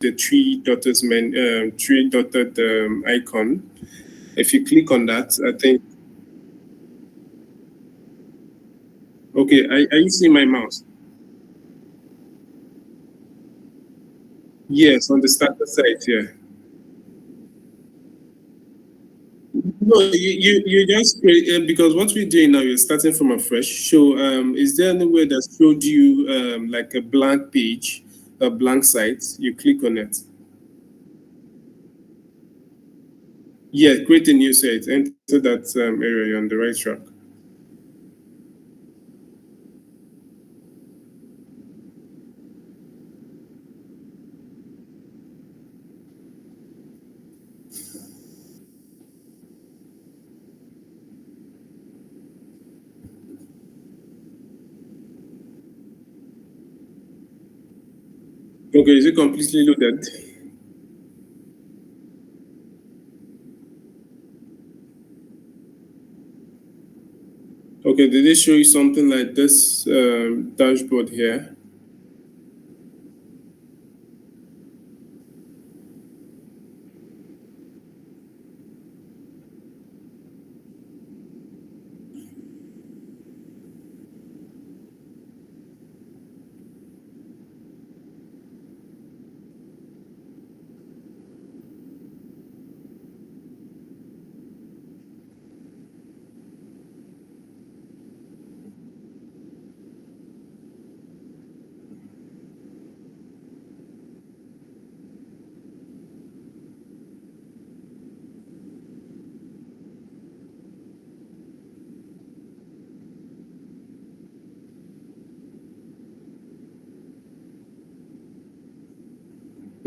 the three dotted icon. If you click on that, I think. Okay, are you seeing my mouse? Yes, on the starter side here. No, you just because what we're doing now, you're starting from a fresh. So, is there any way that showed you like a blank page, a blank site? You click on it. Yeah, create a new site. Enter that area. You're on the right track. Okay, is it completely loaded? Okay, did it show you something like this dashboard here?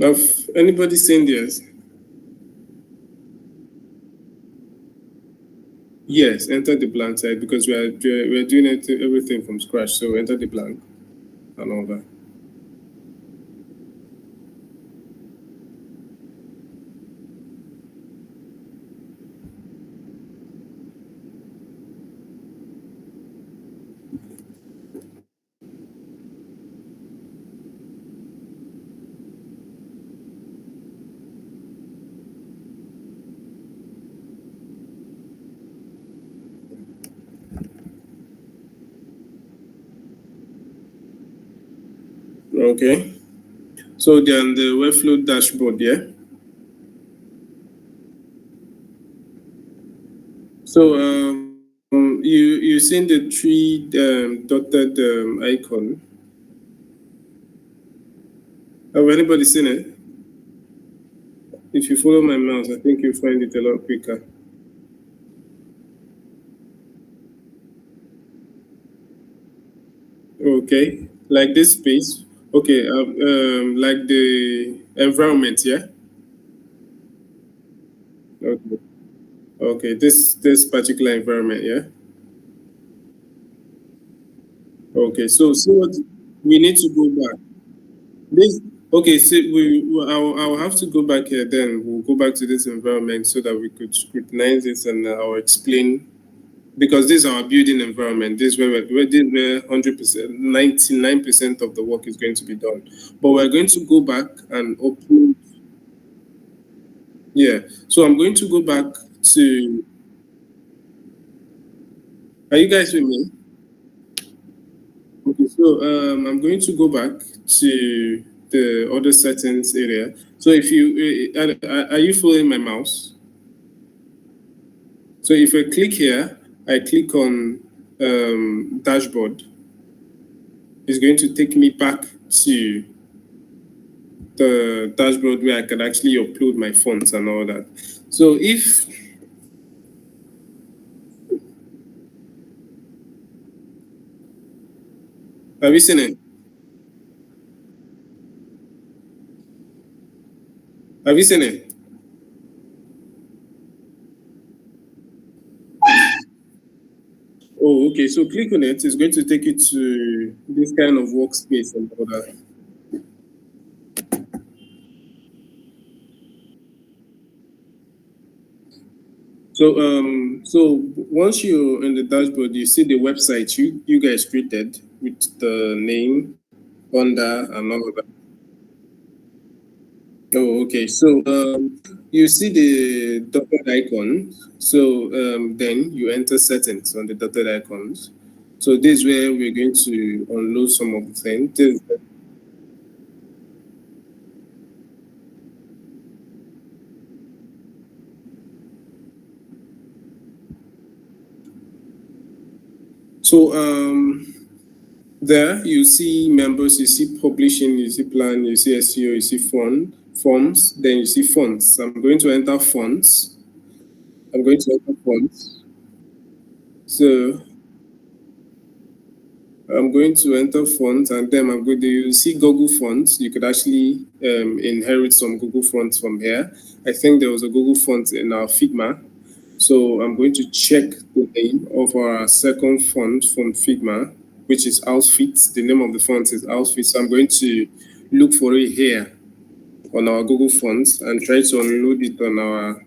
Have anybody seen this? Yes, enter the blank side because we're doing everything from scratch. So enter the blank and all that. Okay. So then the Webflow dashboard, yeah. So you seen the three dotted icon. Have anybody seen it? If you follow my mouse, I think you'll find it a lot quicker. Okay, like this space. Okay, like the environment, yeah. Okay, okay. This particular environment, yeah. Okay, so what we need to go back. This okay. So I'll have to go back here. Then we'll go back to this environment so that we could scrutinize this and I'll explain because this is our building environment. This is where this is where 100%, 99% of the work is going to be done. But we're going to go back and open. Yeah. So I'm going to go back to. Are you guys with me? Okay. So I'm going to go back to the other settings area. So if you are you following my mouse? So if I click here, I click on dashboard. It's going to take me back to the dashboard where I can actually upload my fonts and all that. So if have you seen it? Have you seen it? Oh, okay. So click on it. It's going to take you to this kind of workspace and all that. So once you're in the dashboard, you see the website you guys created with the name under and all of that. Oh, okay. So you see the dotted icon. So then you enter settings on the dotted icons. So this is where we're going to unload some of the things. So there you see members, you see publishing, you see plan, you see SEO, you see forms, then you see fonts. I'm going to enter fonts. I'm going to enter fonts. So I'm going to enter fonts, and then I'm going to you see Google fonts. You could actually inherit some Google fonts from here. I think there was a Google font in our Figma. So I'm going to check the name of our second font from Figma, which is Outfit. The name of the font is Outfit. So I'm going to look for it here on our Google fonts and try to unload it on our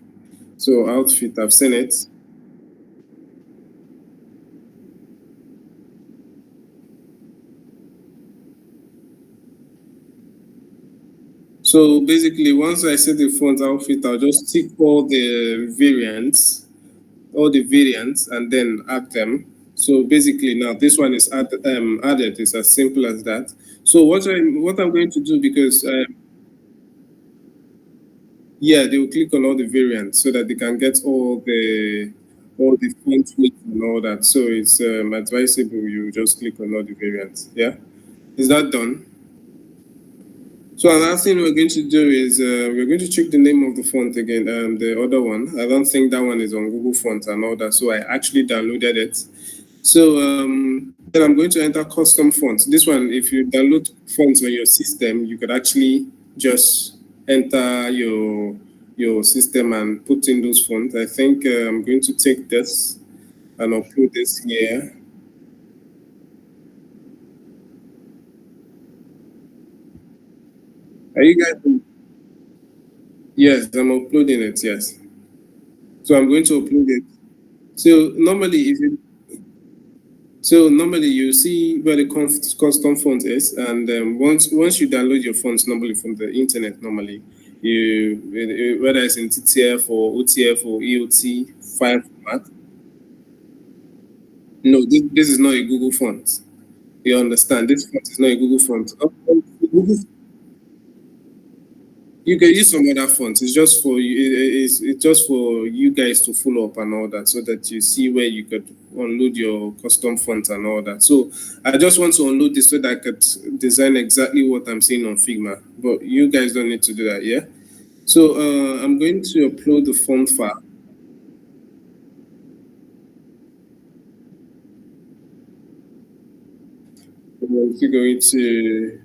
so Outfit. I've seen it. So basically, once I set the font Outfit, I'll just tick all the variants, and then add them. So basically, now this one is added. It's as simple as that. So what I'm going to do because yeah, they will click on all the variants so that they can get all the font weight and all that. So it's advisable you just click on all the variants. Yeah, is that done? So another thing we're going to do is we're going to check the name of the font again. The other one, I don't think that one is on Google Fonts and all that. So I actually downloaded it. So then I'm going to enter custom fonts. This one, if you download fonts on your system, you could actually just enter your system and put in those fonts. I think I'm going to take this and upload this here. Are you guys? Yes, I'm uploading it. Yes. So I'm going to upload it. So normally, if you So normally you see where the custom font is, and once you download your fonts normally from the internet, normally whether it's in TTF or OTF or EOT file format. No, this is not a Google font. You understand? This font is not a Google font. Google You can use some other fonts. It's just for you. It's just for you guys to follow up and all that, so that you see where you could unload your custom fonts and all that. So I just want to unload this so that I could design exactly what I'm seeing on Figma. But you guys don't need to do that, yeah. So I'm going to upload the font file. I'm also going to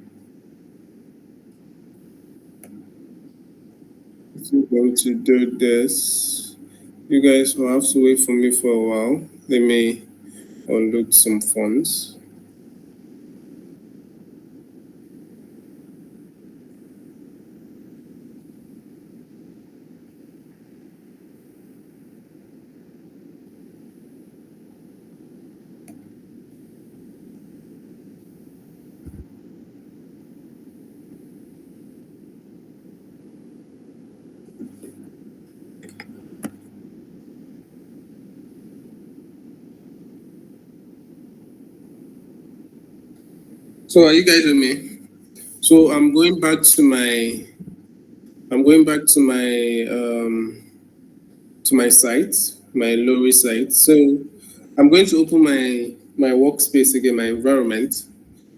do this. You guys will have to wait for me for a while. Let me unload some fonts. So are you guys with me? So I'm going back to my site, my Lori site. So I'm going to open my workspace again, my environment.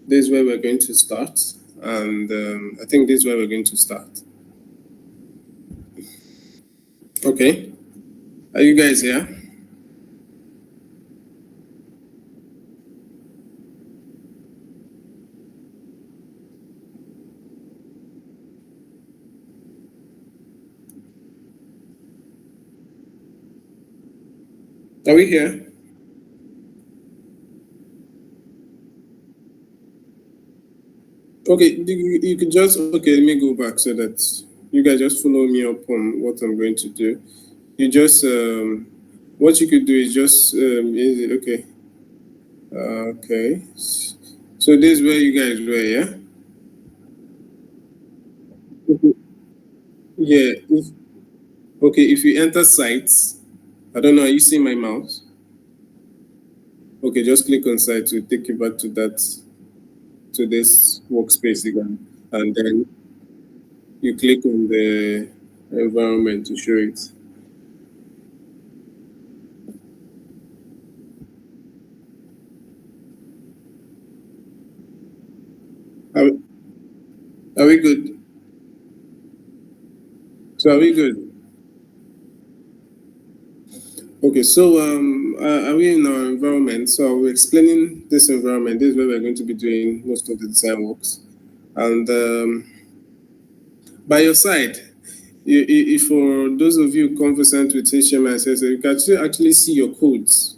This is where we're going to start, and I think this is where we're going to start. Okay, are you guys here? Are we here? Okay, you could just okay. Let me go back so that you guys just follow me up on what I'm going to do. You just what you could do is just is it okay? Okay. So this is where you guys were, yeah? Yeah. Okay, if you enter sites, I don't know, are you seeing my mouse? Okay, just click on site to take you back to that, to this workspace again. And then you click on the environment to show it. Are, are we good? So are we good? Okay, so are we in our environment? So we're explaining this environment. This is where we're going to be doing most of the design works. And by your side, if for those of you conversant with HTML and CSS, you can actually see your codes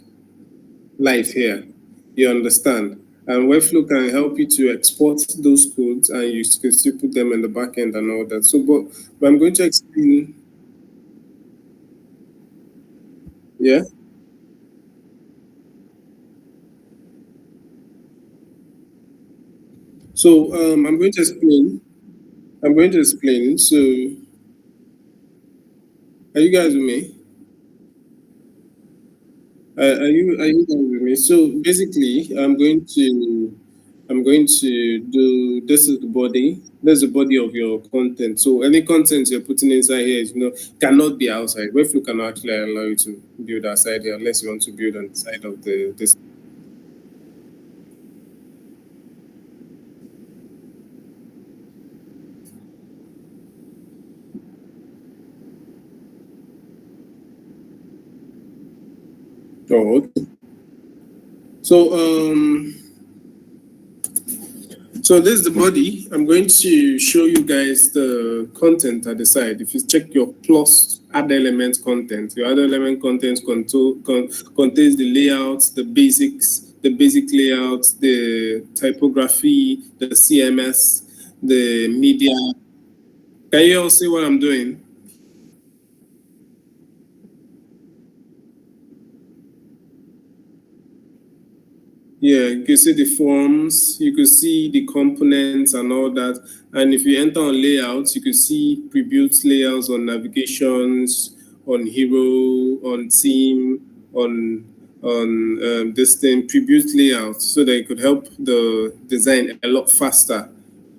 live here. You understand? And Webflow can help you to export those codes and you can still put them in the back end and all that. So, but I'm going to explain, yeah? So, I'm going to explain. I'm going to explain. So, are you guys with me? Are you guys with me? So basically, I'm going to do, this is the body. That's the body of your content. So any content you're putting inside here is, cannot be outside. Webflow cannot actually allow you to build outside here unless you want to build on the side of the this. Oh, okay. So So this is the body. I'm going to show you guys the content at the side. If you check your plus add element content, your add element content contains the layouts, the basics, the basic layouts, the typography, the CMS, the media. Can you all see what I'm doing? Yeah, you can see the forms, you could see the components and all that. And if you enter on layouts, you could see pre-built layouts on navigations, on hero, on team, on this thing, pre-built layouts, so that it could help the design a lot faster.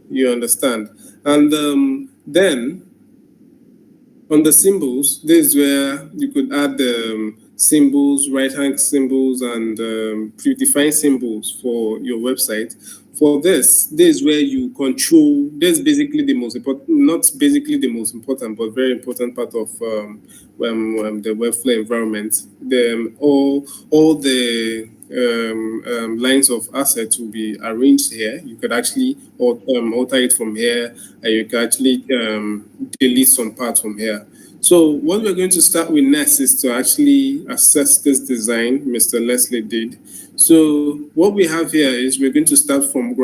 You understand? And then on the symbols, this is where you could add symbols, right hand symbols, and predefined symbols for your website. For this is where you control. This is basically the most important, not basically the most important, but very important part of the Webflow environment. All the lines of assets will be arranged here. You could actually alter it from here, and you can actually delete some parts from here. So what we're going to start with next is to actually assess this design Mr. Leslie did. So what we have here is we're going to start from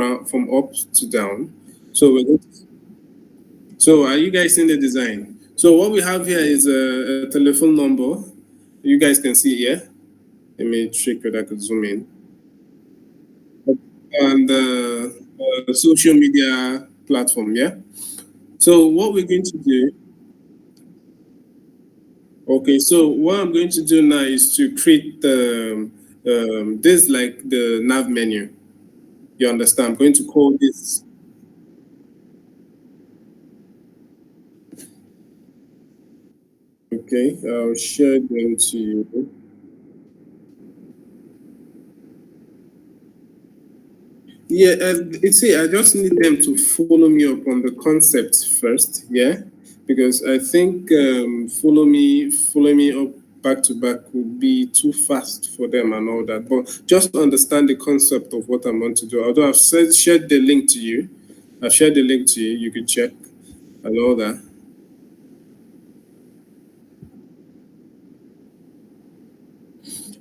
up to down. So so are you guys seeing the design? So what we have here is a telephone number. You guys can see here. Let me check whether I could zoom in. And social media platform, yeah. So what we're going to do, okay. So what I'm going to do now is to create the this like the nav menu. You understand? I'm going to call this. Okay, I'll share them to you. Yeah, see, I just need them to follow me up on the concept first, yeah, because I think follow me up back to back would be too fast for them and all that. But just understand the concept of what I'm going to do. Although shared the link to you, I've shared the link to you. You can check and all that.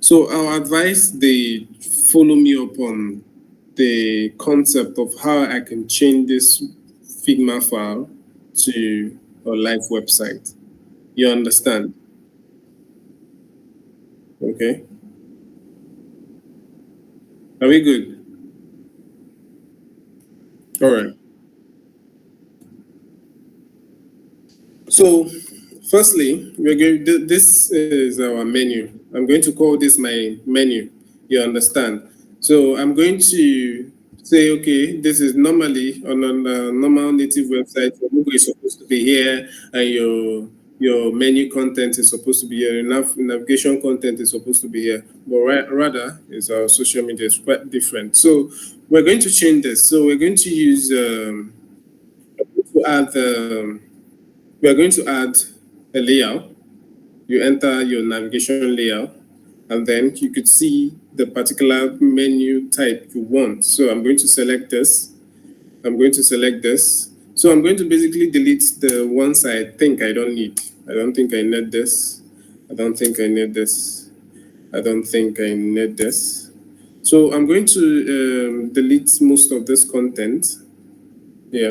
So I'll advise they follow me up on the concept of how I can change this Figma file to a live website. You understand? Okay. Are we good? All right. So, firstly, we're going. This is our menu. I'm going to call this my menu. You understand? So I'm going to say, okay, this is normally on a normal native website. Your logo is supposed to be here, and your menu content is supposed to be here. Your navigation content is supposed to be here. But rather, is our social media is quite different. So we're going to change this. So we're going to use to add. We are going to add a layout. You enter your navigation layout, and then you could see the particular menu type you want. So I'm going to select this. I'm going to select this. So I'm going to basically delete the ones I think I don't need. I don't think I need this. I don't think I need this. I don't think I need this. So I'm going to delete most of this content. Yeah.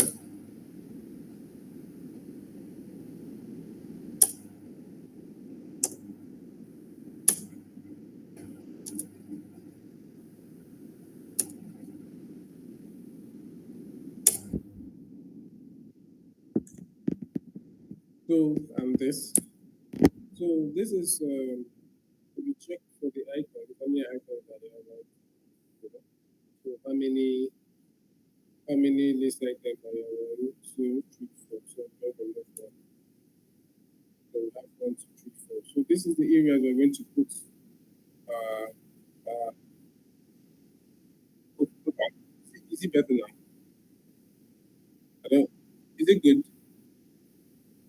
So this. So this is we check for the icon, how many icons are there around? So how many list icons are there? One, two, three, four. So five on that one. So we have one, two, three, four. So this is the areas we're going to put uh put back. Is it better now? I don't is it good?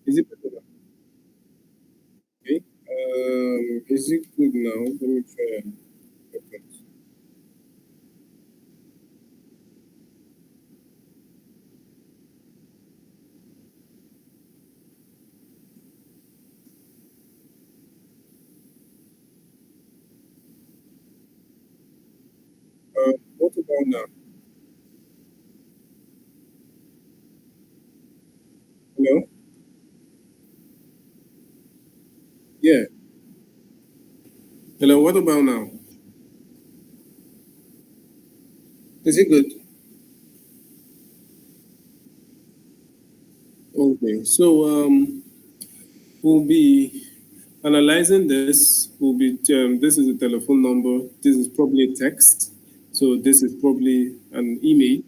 Is it better now? Okay. Is it good now? Let me try and open it. What about now? Hello? Yeah. Hello, what about now? Is it good? Okay. So we'll be analyzing this. Will be this is a telephone number. This is probably a text. So this is probably an email.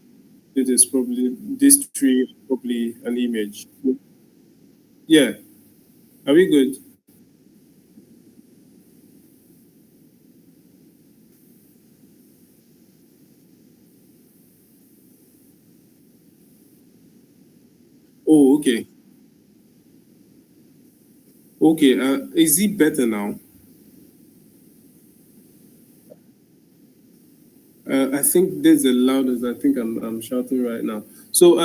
This is probably this tree is probably an image. Yeah. Are we good? Oh, okay. Okay. Is it better now? I think this is the loudest. I think I'm shouting right now. So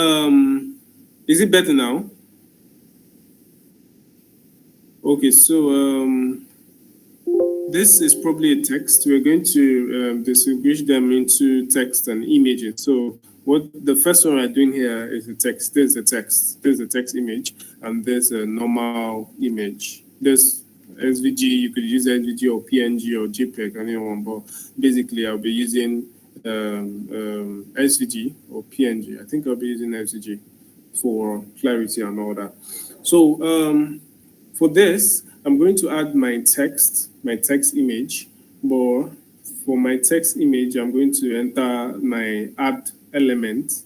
is it better now? Okay. So this is probably a text. We're going to distinguish them into text and images. So what the first one we're doing here is the text. There's a text. There's a text image, and there's a normal image. There's SVG. You could use SVG or PNG or JPEG, anyone. But basically, I'll be using SVG or PNG. I think I'll be using SVG for clarity and all that. So for this, I'm going to add my text image, but for my text image, I'm going to enter my add element.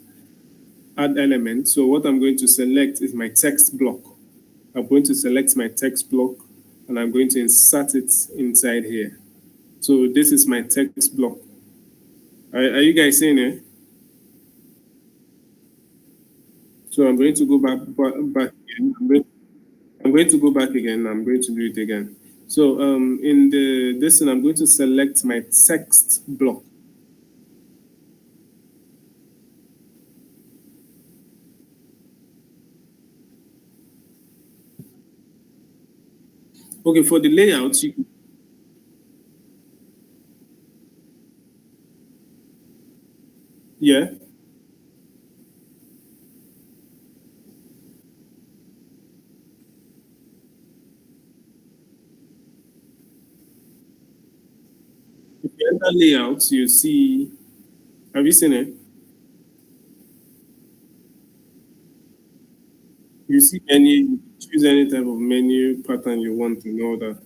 So what I'm going to select is my text block. I'm going to select my text block and I'm going to insert it inside here. So this is my text block. Are you guys seeing it? So I'm going to go back again. I'm going to go back again. I'm going to do it again. So in the this one, I'm going to select my text block. Okay, for the layout, yeah. If you enter layout, you see. Have you seen it? You see many choose any type of menu pattern you want in order.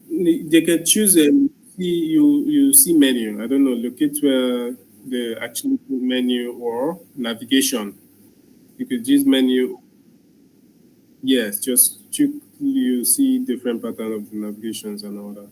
They can choose you see menu. I don't know, locate where the actual menu or navigation. You could use menu. Yes, just check, you see different pattern of the navigations and all that.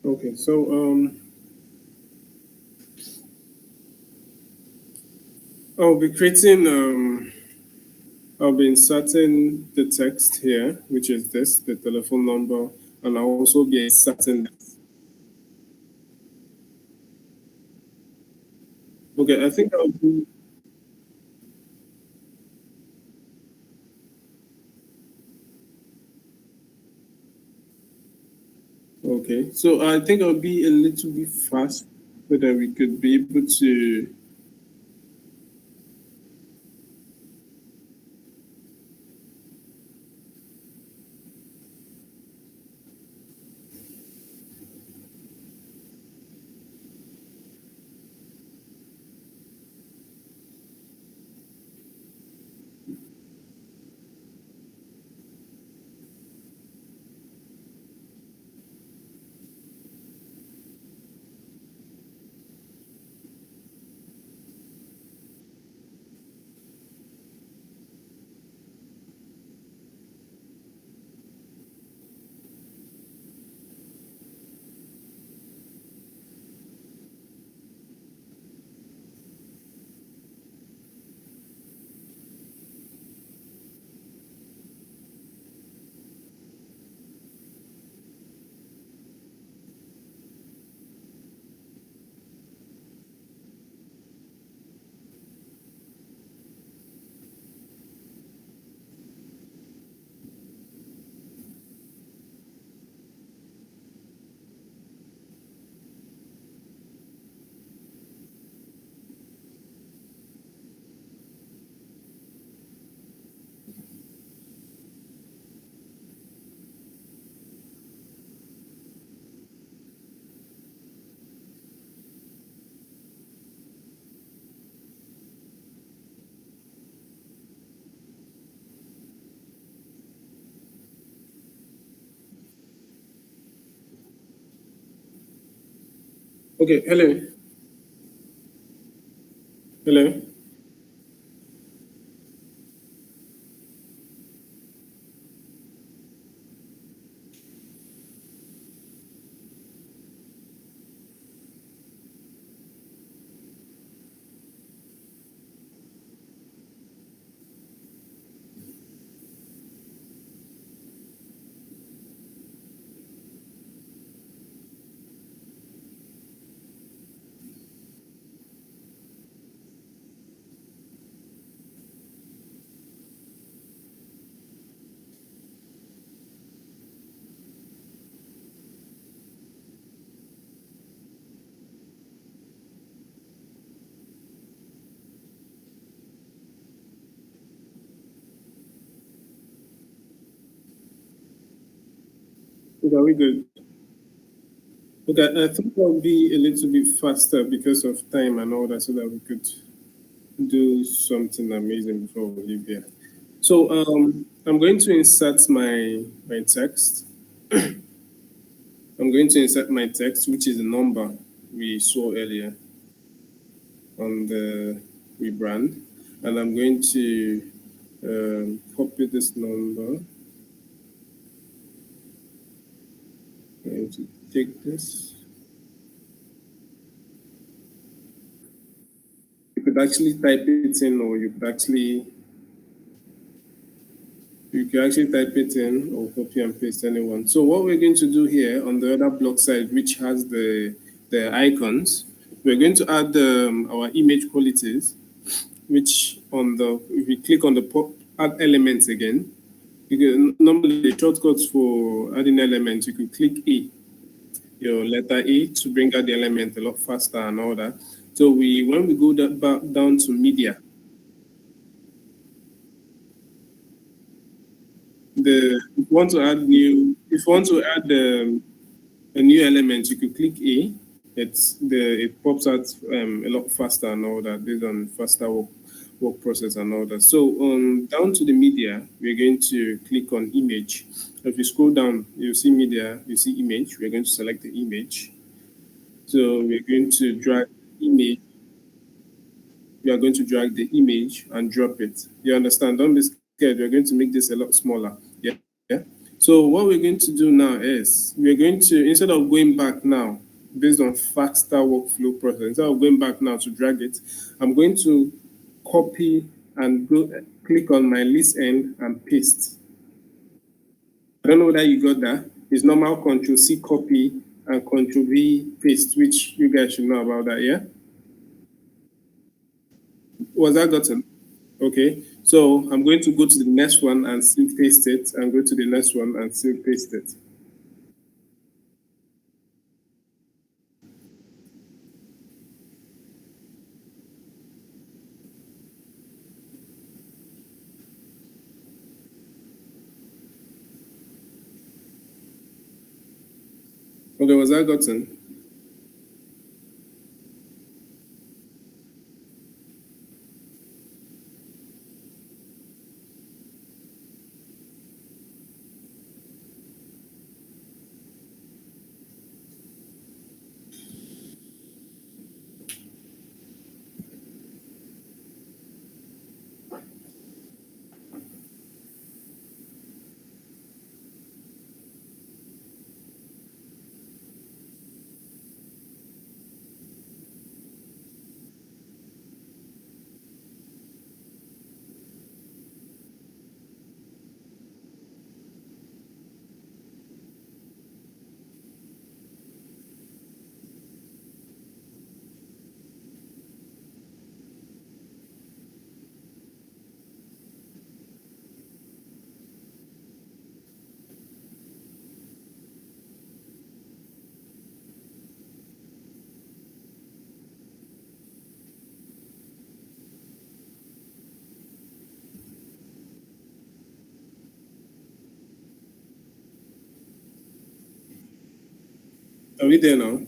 Okay, so I'll be creating I'll be inserting the text here, which is this, the telephone number, and I'll also be inserting. Okay, I think I'll do. Okay, so I think I'll be a little bit fast so that we could be able to. Okay, hello, hello. Okay, are we good? Okay, I think I'll be a little bit faster because of time and all that, so that we could do something amazing before we leave here. So I'm going to insert my text. I'm going to insert my text, which is the number we saw earlier on the rebrand, and I'm going to copy this number. I'm going to take this. You could actually type it in, or you can actually type it in or copy and paste anyone. So what we're going to do here on the other block side, which has the icons, we're going to add our image qualities, which on the if you click on the pop add elements again, you can normally the shortcuts for adding elements, you could click A, your letter A to bring out the element a lot faster and all that. So we when we go back down to media, the if you want to add new if you want to add a new element, you could click A. It pops out a lot faster and all that based on faster work process and all that. So down to the media, we're going to click on image. If you scroll down, you see media, you see image. We're going to select the image. So we're going to drag image. We are going to drag the image and drop it. You understand? Don't be scared. We're going to make this a lot smaller. Yeah. Yeah. So what we're going to do now is we're going to instead of going back now based on faster workflow process, instead of going back now to drag it, I'm going to copy and go click on my list end and paste. I don't know whether you got that. It's normal Control C copy and Control V paste, which you guys should know about that. Yeah. Was that gotten? Okay, so I'm going to go to the next one and still paste it, and go to the next one and still paste it. Okay, was that gotten? Are we there now?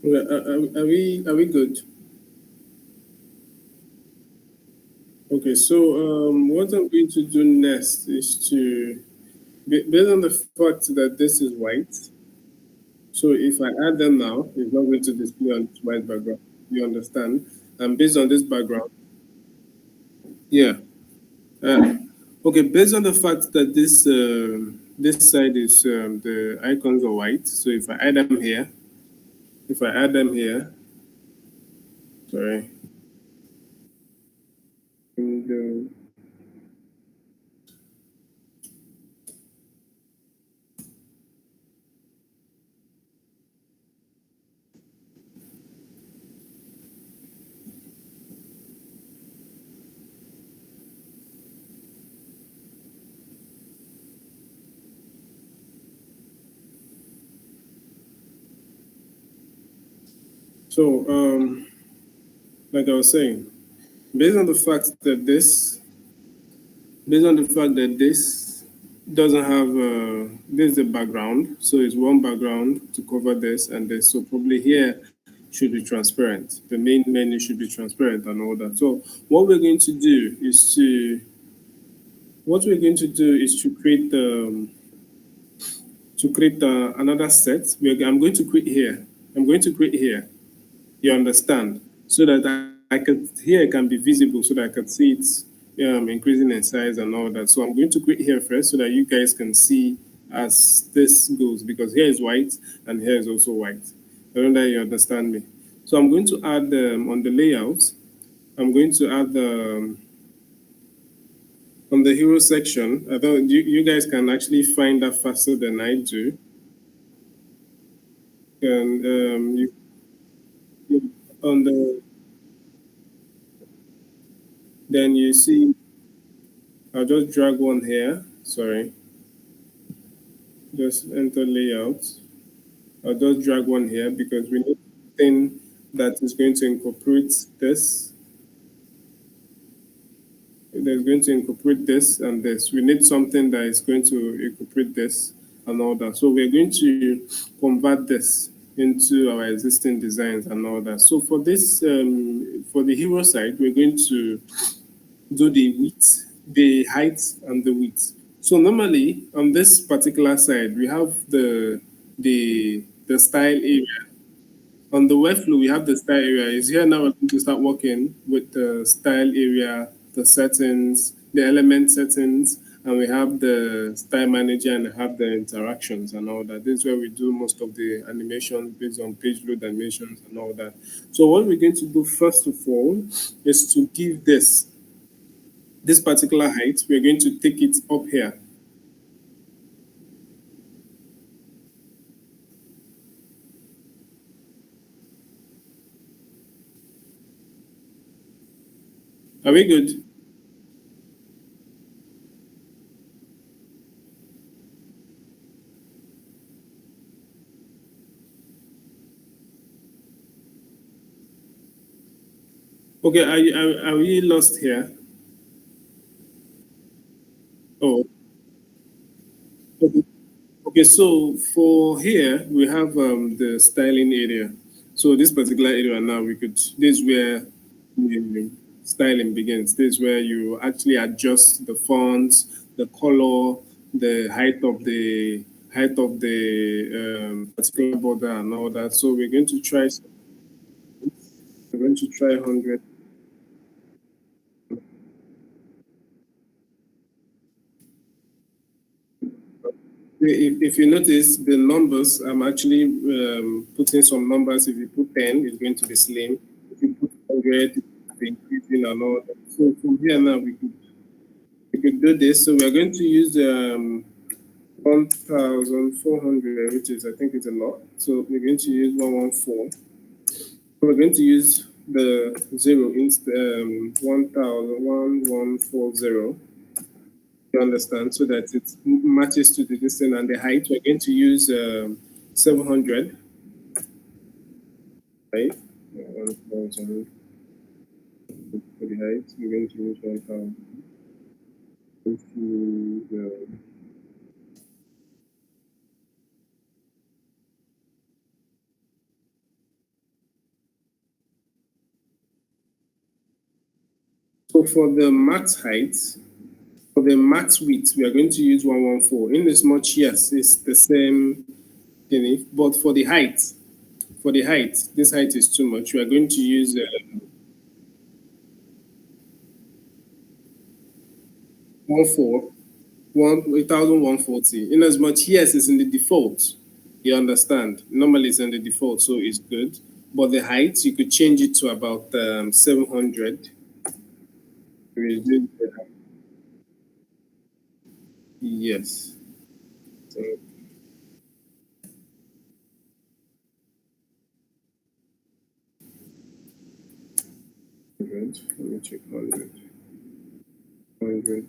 Well, are we good? Okay, so what I'm going to do next is to, based on the fact that this is white, so if I add them now, it's not going to display on this white background. You understand? And based on this background, yeah. Uh, okay, based on the fact that this side is the icons are white, so if I add them here, sorry, and, so like I was saying, based on the fact that based on the fact that this doesn't have this is the background, so it's one background to cover this and this. So probably here should be transparent. The main menu should be transparent and all that. So what we're going to do is to create another set. I'm going to create here. I'm going to create here. You understand? So that I can here can be visible, so that I can see it increasing in size and all that. So I'm going to create here first, so that you guys can see as this goes, because here is white and here is also white. I don't know if you understand me. So I'm going to add on the layout. I'm going to add on the hero section. I thought you guys can actually find that faster than I do. And on the then you see, I'll just drag one here. Sorry, just enter layout. I'll just drag one here because we need something that is going to incorporate this. That's going to incorporate this and this. We need something that is going to incorporate this and all that. So we're going to convert this into our existing designs and all that. So for this, for the hero side, we're going to do the width, the height, and the width. So normally on this particular side, we have the style area. On the Webflow, we have the style area. Is here now we're going to start working with the style area, the settings, the element settings, and we have the style manager and have the interactions and all that. This is where we do most of the animations based on page load animations and all that. So what we're going to do first of all is to give this particular height, we're going to take it up here. Are we good? Okay, are we lost here? Oh, okay. Okay, so for here, we have the styling area. So this particular area now, this is where styling begins. This is where you actually adjust the fonts, the color, the height of the particular border and all that. So we're going to try 100. If you notice the numbers, I'm actually putting some numbers. If you put 10, it's going to be slim. If you put 100, it's increasing and all that. So from here now, we could do this. So we're going to use 1,400, which is, I think, it's a lot. So we're going to use 114. We're going to use the zero instead, 1,01140. You understand? So that it matches to the distance and the height. We're going to use 700, right? 1,000 for the height. We're going to use 1,000. So for the max height, for the max width, we are going to use 114. In as much, yes, it's the same thing, but for the height, this height is too much. We are going to use 14, 1140. In as much, yes, it's in the default. You understand? Normally it's in the default, so it's good. But the height, you could change it to about 700. Reduce the height. Yes. So 100. Let me check 100. 100.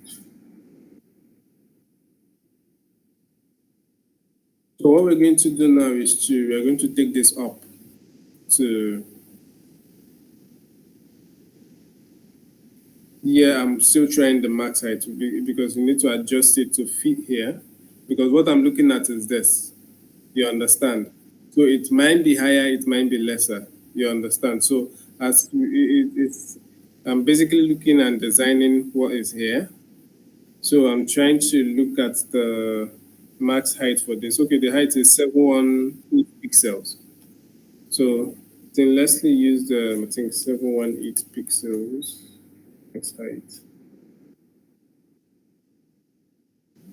So what we're going to do now is we're going to take this up to, yeah, I'm still trying the max height because you need to adjust it to fit here. Because what I'm looking at is this. You understand? So it might be higher, it might be lesser. You understand? So it's, I'm basically looking and designing what is here. So I'm trying to look at the max height for this. Okay, the height is 718 pixels. So then let's use the, I think 718 pixels max height.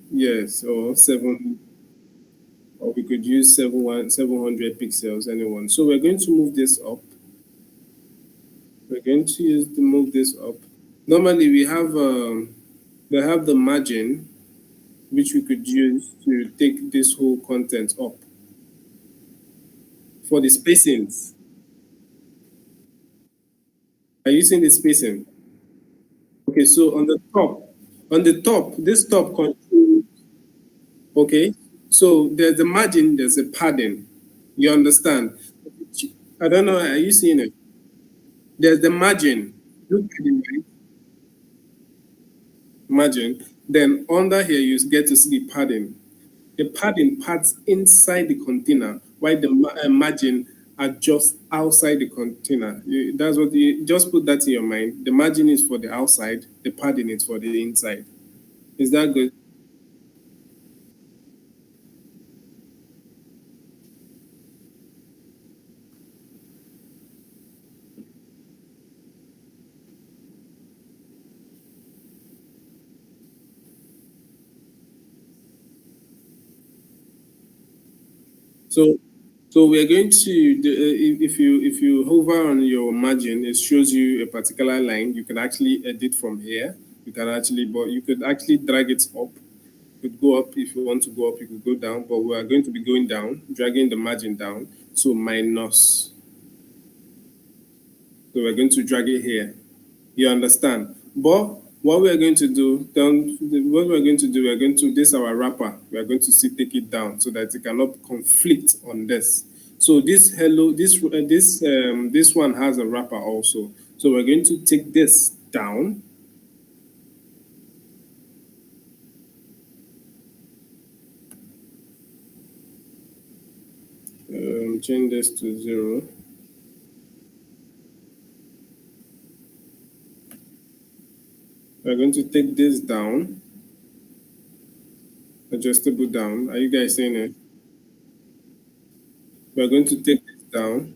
Yes, or seven, or we could use 700 pixels, anyone. So we're going to move this up. We're going to use to move this up. Normally we have the margin which we could use to take this whole content up. For the spacings, are you seeing the spacing? Okay, so on the top, this top control, okay, so there's the margin, there's a padding. You understand? I don't know, are you seeing it? There's the margin. Look at the margin. Then under here, you get to see the padding. The padding pads inside the container, while the margin are just outside the container. That's what you just put that in your mind. The margin is for the outside, the padding is for the inside. Is that good? So, so we're going to if you hover on your margin, it shows you a particular line. You can actually edit from here. You can actually, but you could actually drag it up. You could go up if you want to go up. You could go down, but we are going to be going down, dragging the margin down. So minus. So we're going to drag it here. You understand? But what we are going to do, then what we are going to do, we are going to this our wrapper. We are going to see take it down so that it cannot conflict on this. So this hello, this one has a wrapper also. So we're going to take this down. Change this to 0. We're going to take this down, adjustable down. Are you guys seeing it? We're going to take this down.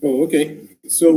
Oh, okay. So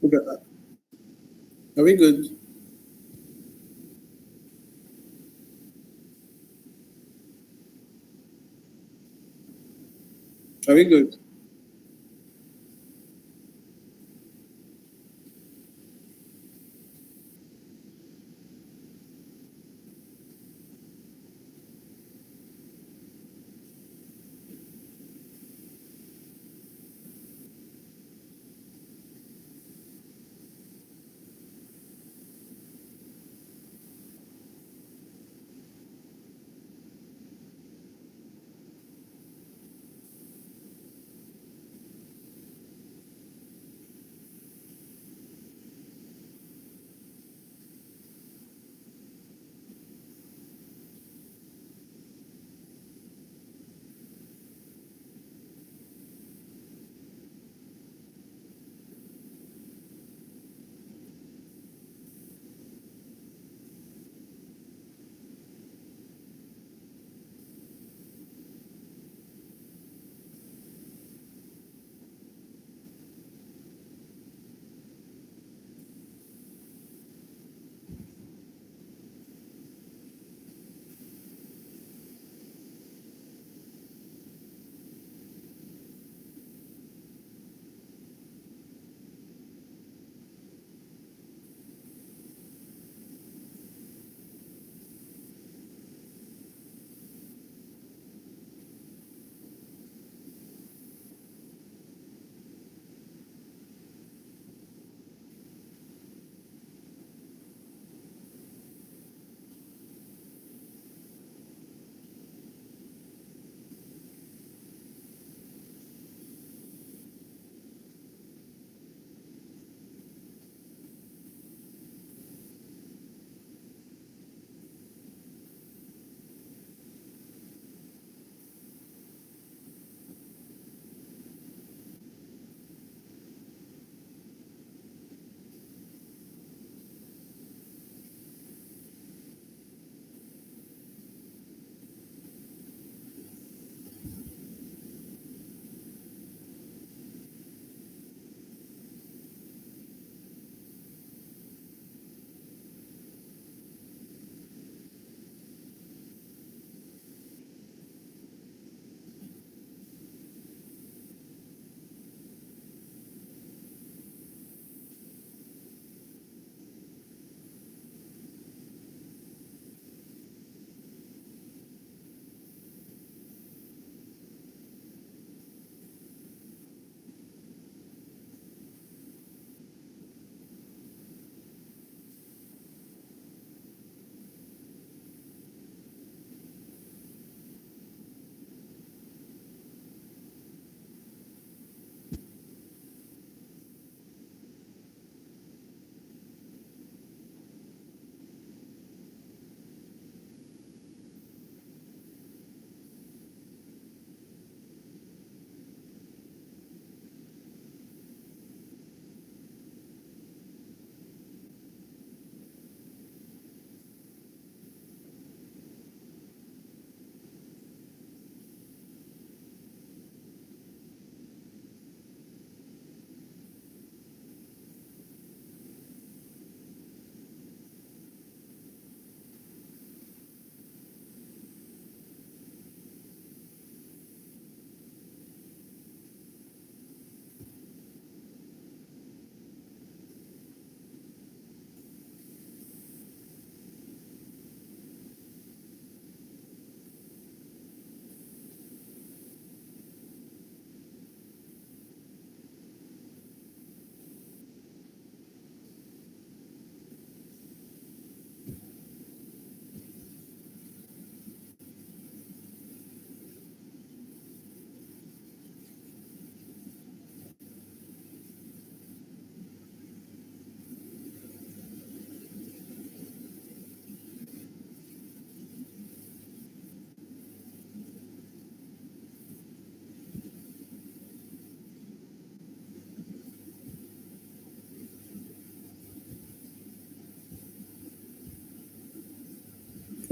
okay, are we good? Are we good?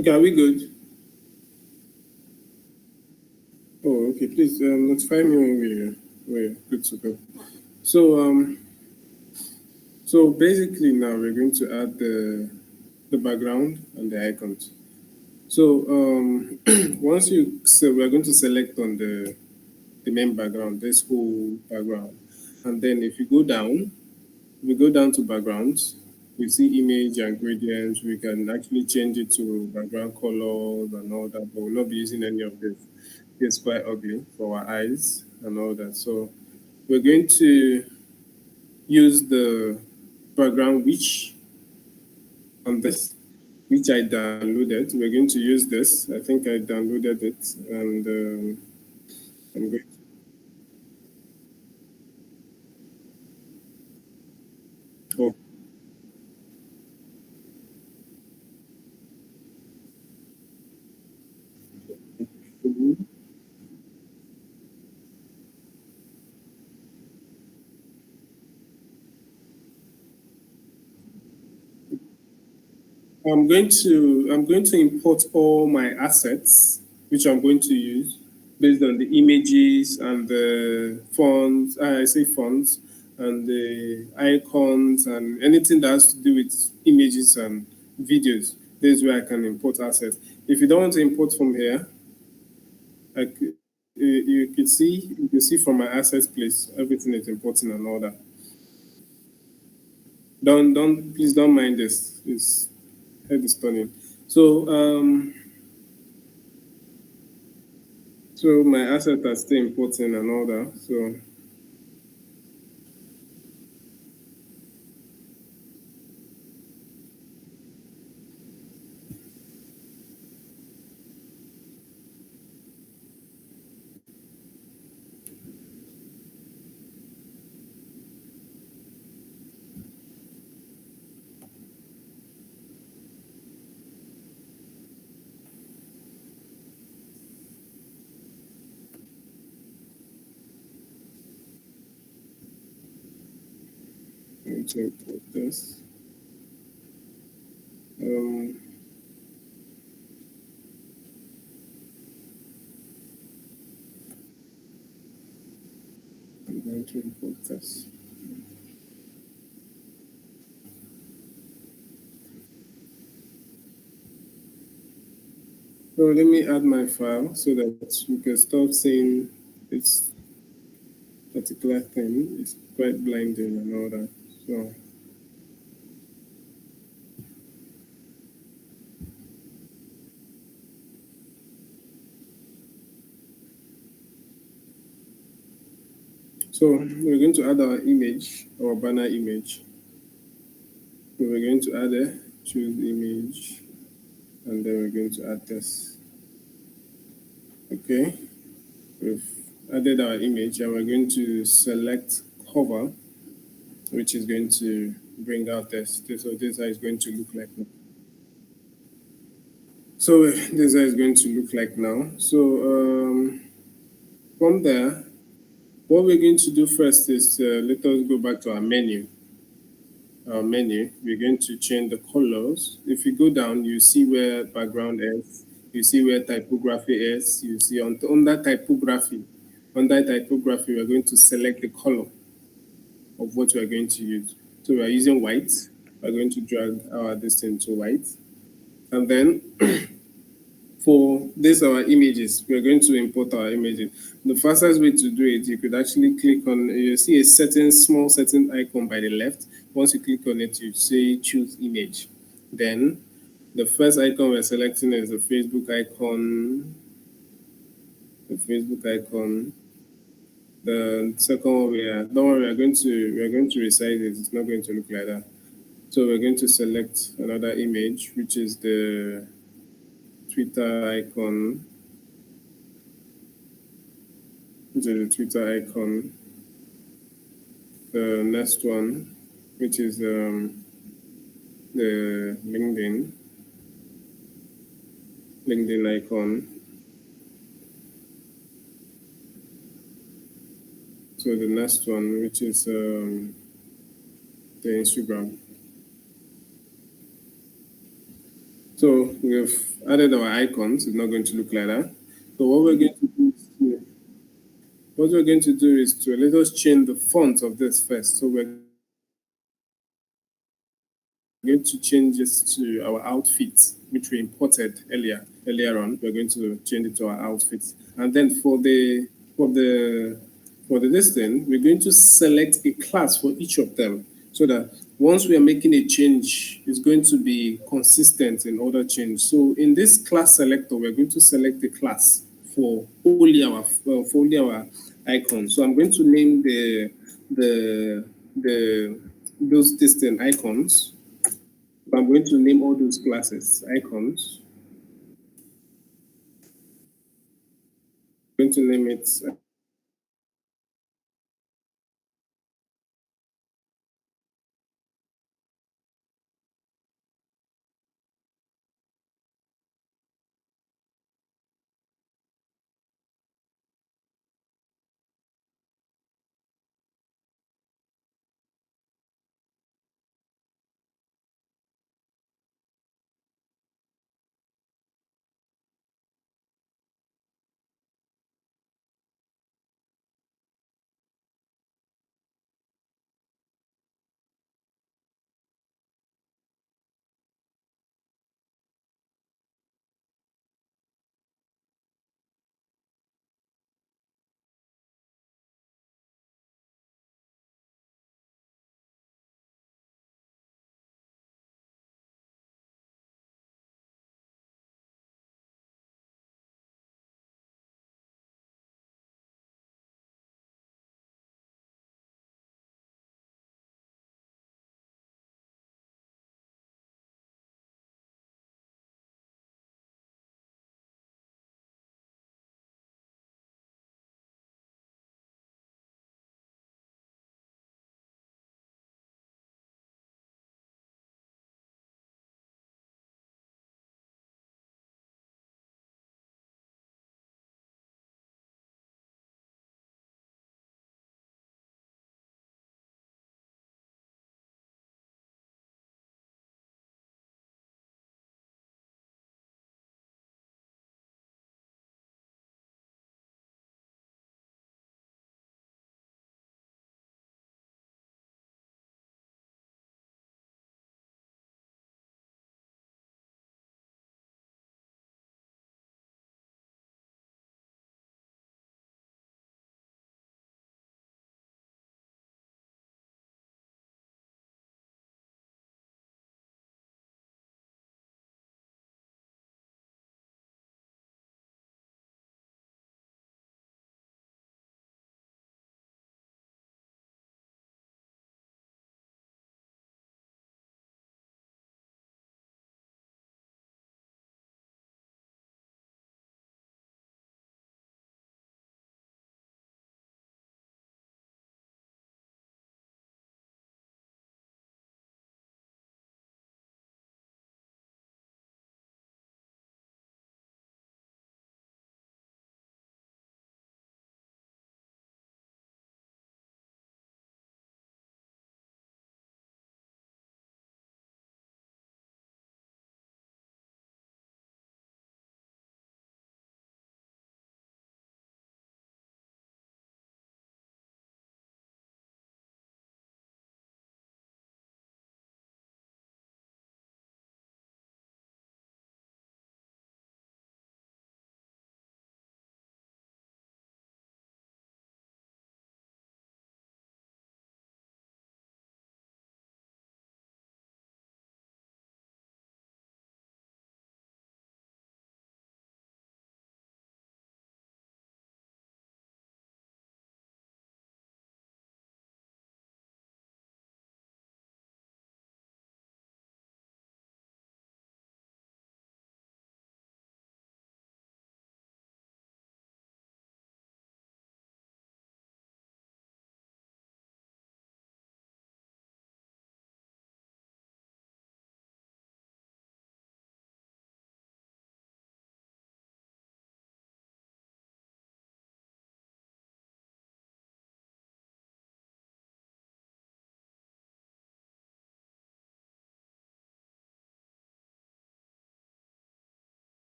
Okay, are we good? Oh, okay. Please notify me when we're good to go. So so basically now we're going to add the background and the icons. So once you so we're going to select on the main background, this whole background, and then if you go down, we go down to backgrounds. We see image and gradients. We can actually change it to background colors and all that, but we'll not be using any of this. It's quite ugly for our eyes and all that. So we're going to use the background on this, which I downloaded. We're going to use this. I think I downloaded it, and I'm going. To, oh, I'm going to import all my assets, which I'm going to use based on the images and the fonts. I say fonts and the icons and anything that has to do with images and videos. This is where I can import assets. If you don't want to import from here, you can see from my assets place everything is important and all that. Don't please don't mind this. It's head is turning. So so my assets are still important and all that. So I'm going to import this. Um, I'm going to import this. So let me add my file so that you can start seeing this particular thing. It's quite blinding and all that. So so we're going to add our image, our banner image. So we're going to add a choose image, and then we're going to add this. Okay, we've added our image, and we're going to select cover, which is going to bring out so this is how it's going to look like. So this is how it's going to look like now. So from there, what we're going to do first is let us go back to our menu. Our menu, we're going to change the colors. If you go down, you see where background is, you see where typography is, you see under typography, we're going to select the color of what we're going to use. So we're using white. We're going to drag our distance to white. And then for this our images, we're going to import our images. The fastest way to do it, you could actually click on, you see a small setting icon by the left. Once you click on it, you say choose image. Then the first icon we're selecting is the Facebook icon. The Facebook icon. The second one don't worry, we're going to resize it. It's not going to look like that. So we're going to select another image, which is the Twitter icon. Which is the Twitter icon. The next one, which is the LinkedIn icon. So the next one, which is the Instagram. So we've added our icons. It's not going to look like that. So what we're going to do is to let us change the font of this first. So we're going to change this to our outfits, which we imported earlier on. We're going to change it to our outfits, and then for the for the this thing, we're going to select a class for each of them, so that once we are making a change, it's going to be consistent in other change. So in this class selector, we're going to select the class for only our icons. So I'm going to name the those distant icons. I'm going to name all those classes icons. I'm going to name it.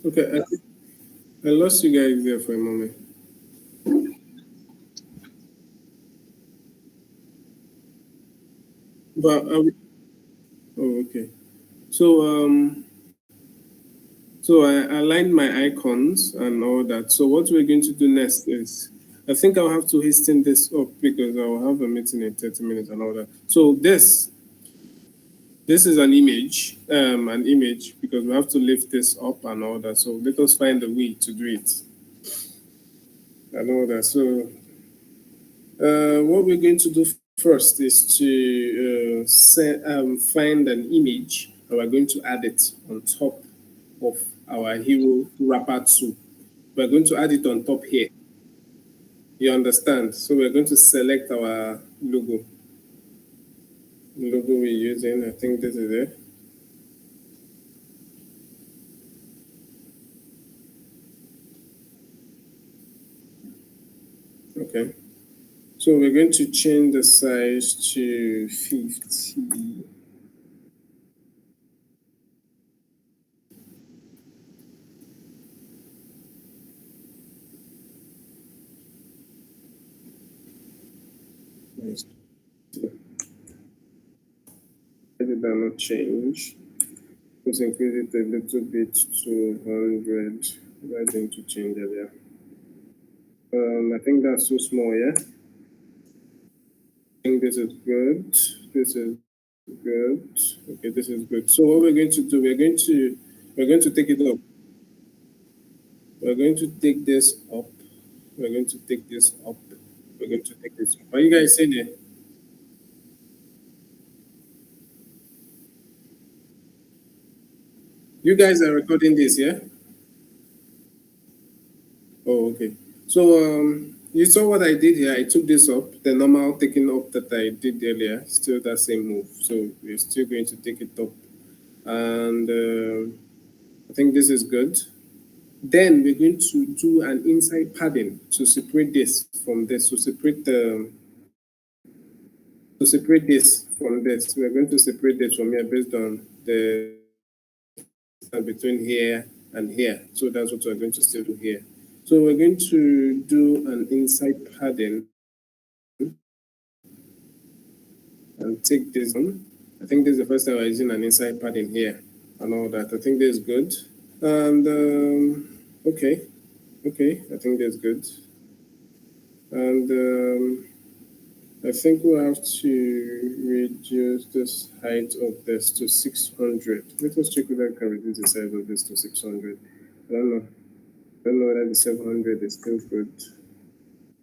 Okay, I lost you guys there for a moment. But oh, okay. So so I aligned my icons and all that. So what we're going to do next is, I think I'll have to hasten this up because I'll have a meeting in 30 minutes and all that. So this is an image because we have to lift this up and all that. So let us find a way to do it and all that. So what we're going to do first is to find an image and we're going to add it on top of our hero wrapper 2. We're going to add it on top here. You understand? So we're going to select our logo we're using. I think this is it. Okay. So we're going to change the size to 50. Nice. Why did that not change? Let's increase it a little bit to 100. Why didn't you change earlier? I think that's too small, yeah? I think this is good. This is good. Okay, this is good. So what we're going to do, we're going to take it up. We're going to take this up. We're going to take this up. We're going to take this up. Are you guys seeing it? You guys are recording this, yeah? Oh, okay. So you saw what I did here. I took this up, the normal taking up that I did earlier, still that same move. So we're still going to take it up, and I think this is good. Then we're going to do an inside padding to separate this from this, to separate this from this. We're going to separate this from here based on the distance between here and here. So that's what we're going to still do here. So we're going to do an inside padding and take this on. I think this is the first time I'm using an inside padding here and all that. I think this is good. And okay, okay, I think that's good. And I think we'll have to reduce this height of this to 600. Let us check whether I can reduce the size of this to 600. I don't know. I don't know whether the 700 is still good.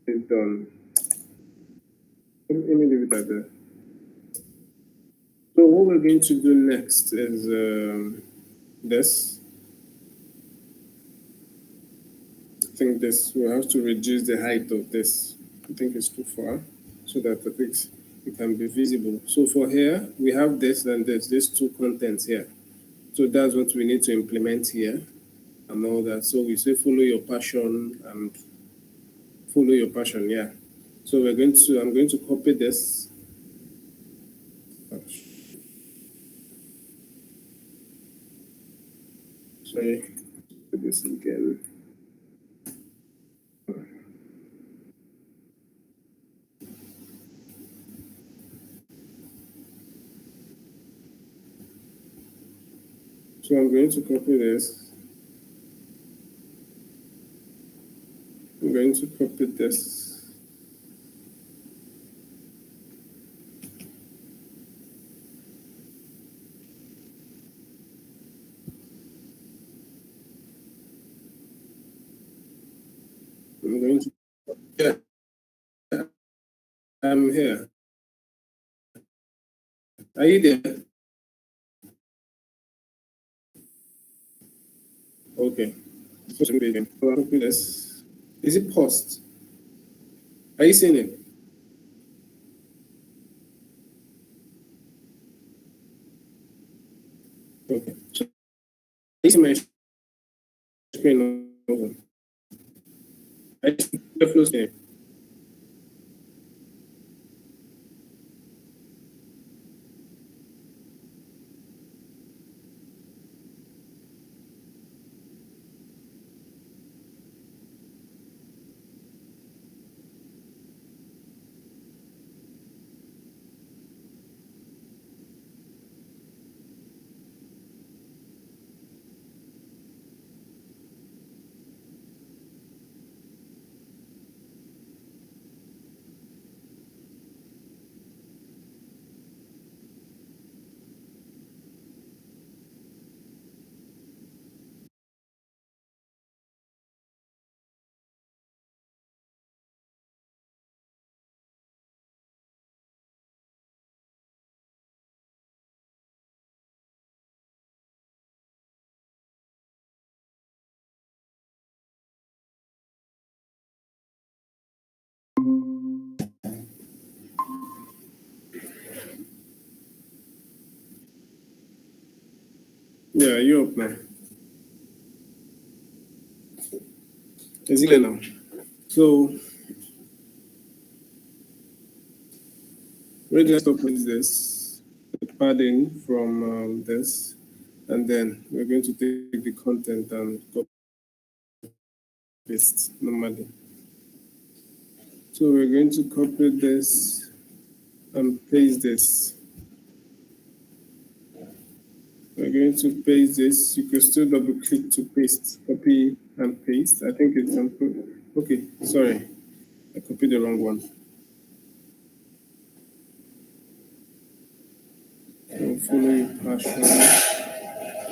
It's done. Let me leave it at that. So what we're going to do next is this. I think this, we'll have to reduce the height of this. I think it's too far so that the things it can be visible. So for here, we have this and there's these two contents here. So that's what we need to implement here and all that. So we say follow your passion and follow your passion, yeah. So I'm going to copy this. Sorry, do this again. So I'm going to copy this. I'm going to copy this. I'm going to, yeah, I'm here. Are you there? Okay. So I'll copy this. Is it paused? Are you seeing it? Okay. So I see my screen open. I see the flow screen. Yeah, you're up now. Is it clear now? So we're going to stop with this, the padding from this, and then we're going to take the content and copy paste normally. So we're going to copy this and paste this. We're going to paste this. You can still double click to paste, copy and paste. I think it's okay. Sorry, I copied the wrong one. So follow your passion.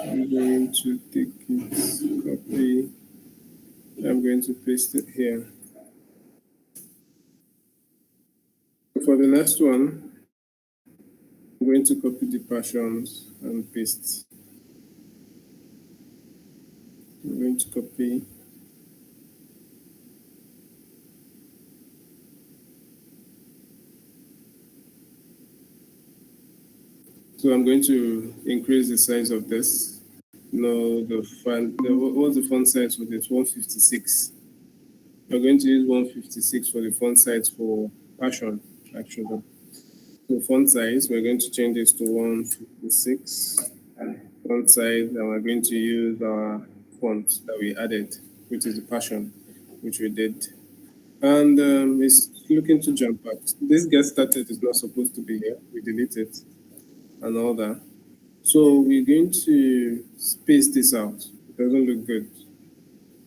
I'm going to take it, copy. I'm going to paste it here. For the next one, I'm going to copy the passions and paste. I'm going to copy. So I'm going to increase the size of this. No, what's the font size for this? 156. We're going to use 156 for the font size for passion, actually. So font size, we're going to change this to 156. Font size, and we're going to use our font that we added, which is the passion, which we did. And it's looking to jump out. This get started is not supposed to be here. We delete it and all that. So we're going to space this out. It doesn't look good.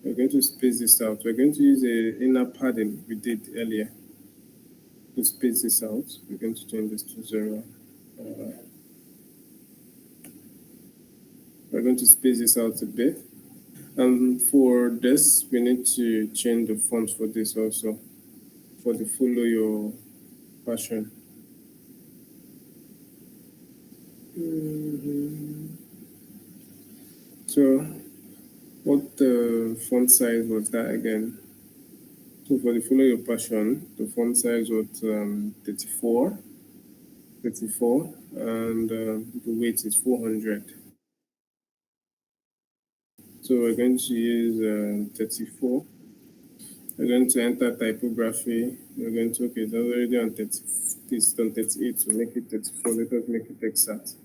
We're going to space this out. We're going to use a inner padding we did earlier to space this out. We're going to change this to 0. We're going to space this out a bit. And for this, we need to change the font for this also, for the follow your passion. So what the font size was that again? So for the follow your passion, the font size was 34, and the weight is 400. So we're going to use 34. We're going to enter typography. We're going to, okay, it's already on 30, it's on 38, so make it 34. Let us make it exact.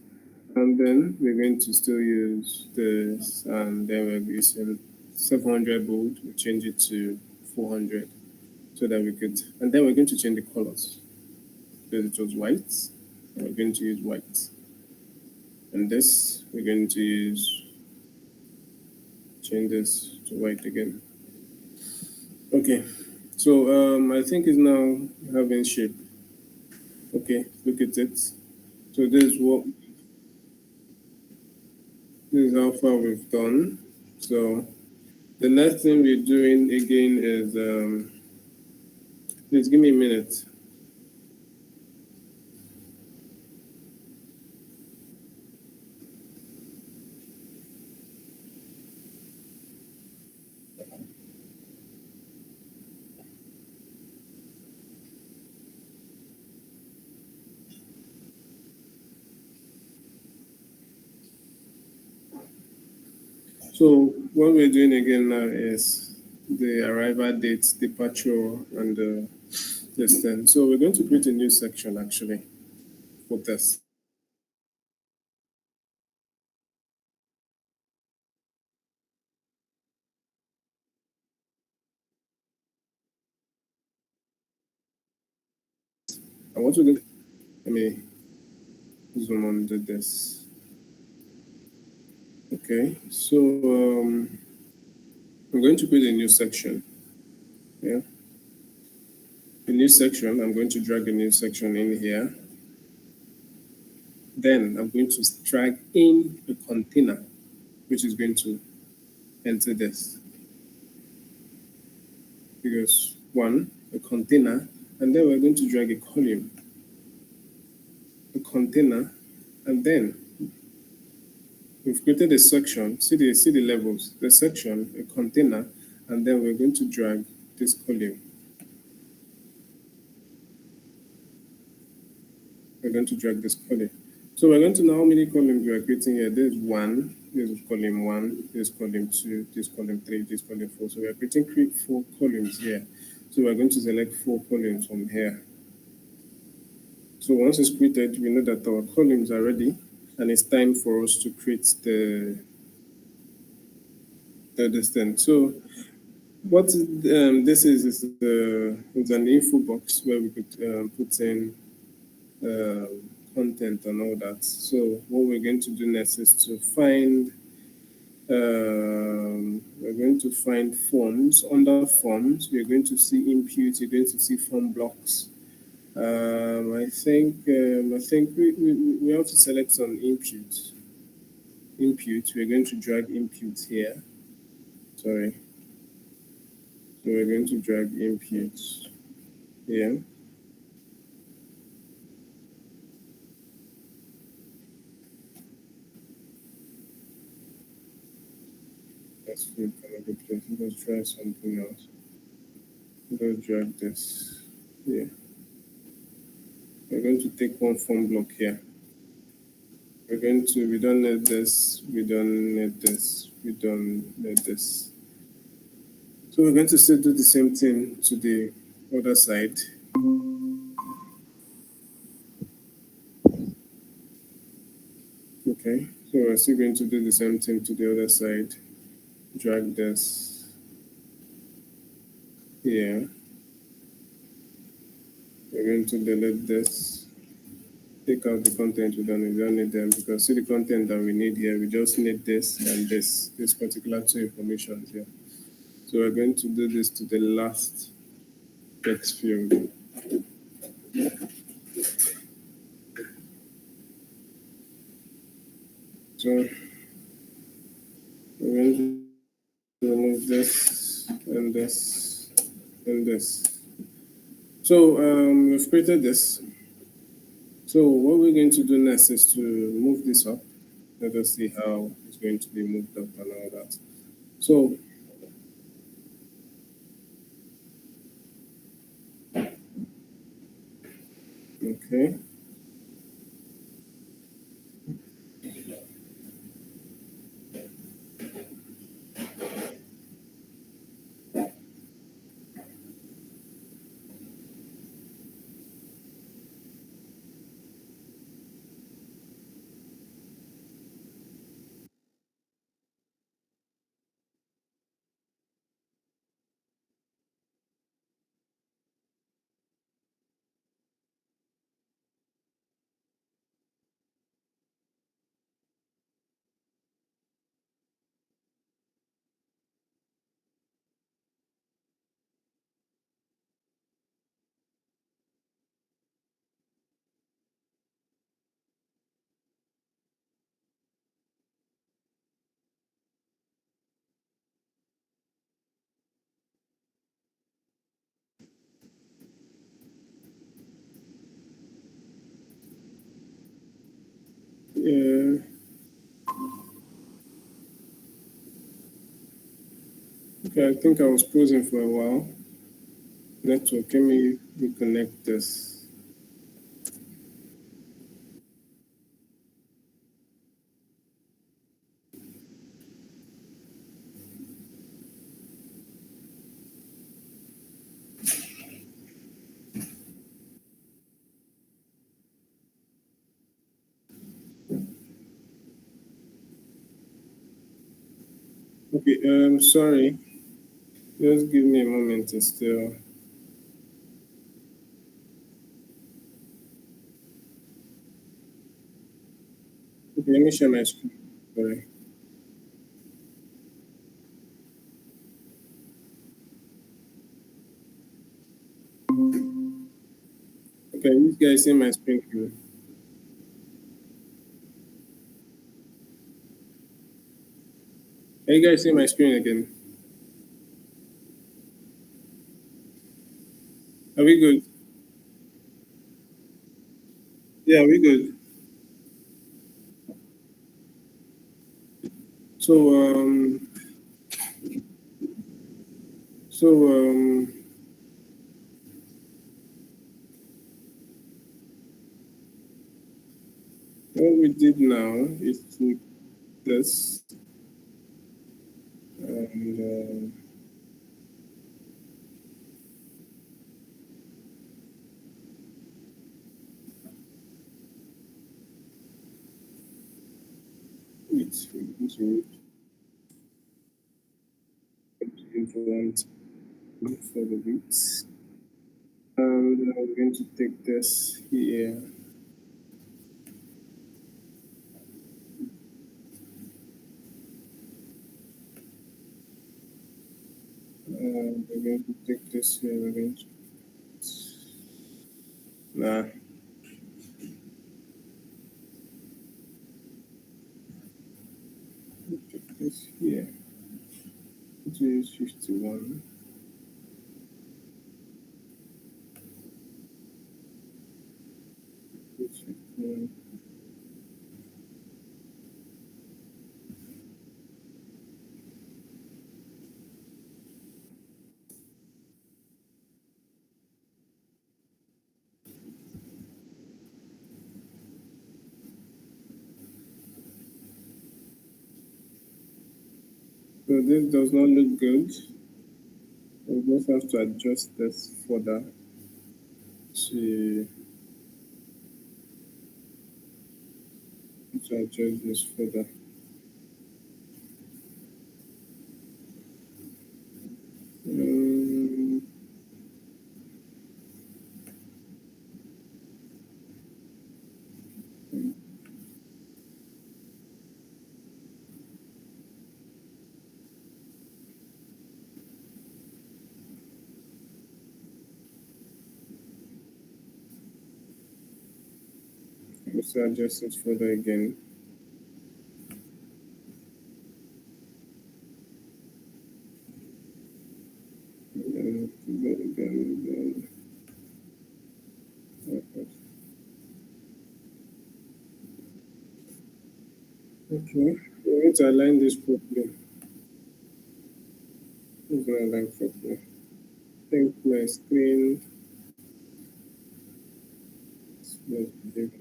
And then we're going to still use this, and then we're using 700 bold. We change it to 400 so that we could, and then we're going to change the colors. Because it was white, and we're going to use white. And this, we're going to use, change this to white again. Okay, so I think it's now having shape. Okay, look at it. So this is how far we've done. So the next thing we're doing again is, please give me a minute. So what we're doing again now is the arrival date, departure, and this thing. So we're going to create a new section actually for this. And what we're going to, let me zoom on to this. Okay, so I'm going to create a new section. Yeah. A new section, I'm going to drag a new section in here. Then I'm going to drag in a container, which is going to enter this. Because one, a container, and then we're going to drag a column, a container, and then we've created a section. See the levels, the section, a container, and then we're going to drag this column. We're going to drag this column. So we're going to know how many columns we are creating here. There's 1, this is column 1, this is column 2, this is column 3, this is column 4. So we are creating 4 columns here. So we're going to select 4 columns from here. So once it's created, we know that our columns are ready, and it's time for us to create the distance. So what this is an info box where we could put in content and all that. So what we're going to do next is to find we're going to find forms. Under forms, we're going to see input. You're going to see form blocks. I think we have to select some input. Input. We're going to drag input here. Sorry. So we're going to drag input here. Let's look at a place. Let's try something else. Let's drag this here. We're going to take one form block here. We don't need this, we don't need this, we don't need this. So we're going to still do the same thing to the other side. Okay, so we're still going to do the same thing to the other side. Drag this here. We're going to delete this. Take out the content we don't need them, because see the content that we need here, we just need this and this particular two information here. So we're going to do this to the last text field. So we're going to remove this and this and this. So we've created this. So what we're going to do next is to move this up. Let us see how it's going to be moved up and all that. So okay. Yeah. Okay, I think I was pausing for a while. Network, let me reconnect this. Okay, sorry. Just give me a moment to still. Okay, let me share my screen. Sorry. Okay, you guys see my screen here. Can you guys see my screen again? Are we good? Yeah, we good. So so what we did now is to this, and it's going to want for the width. And I'm going to take this here. We're going to take this here. We're going to take this here. It is 51. It's 51. So this does not look good. We just have to adjust this further to adjust this further. Also adjust it further again. Again. Okay, we need to align this properly. It's not aligned properly. I think my screen is not big.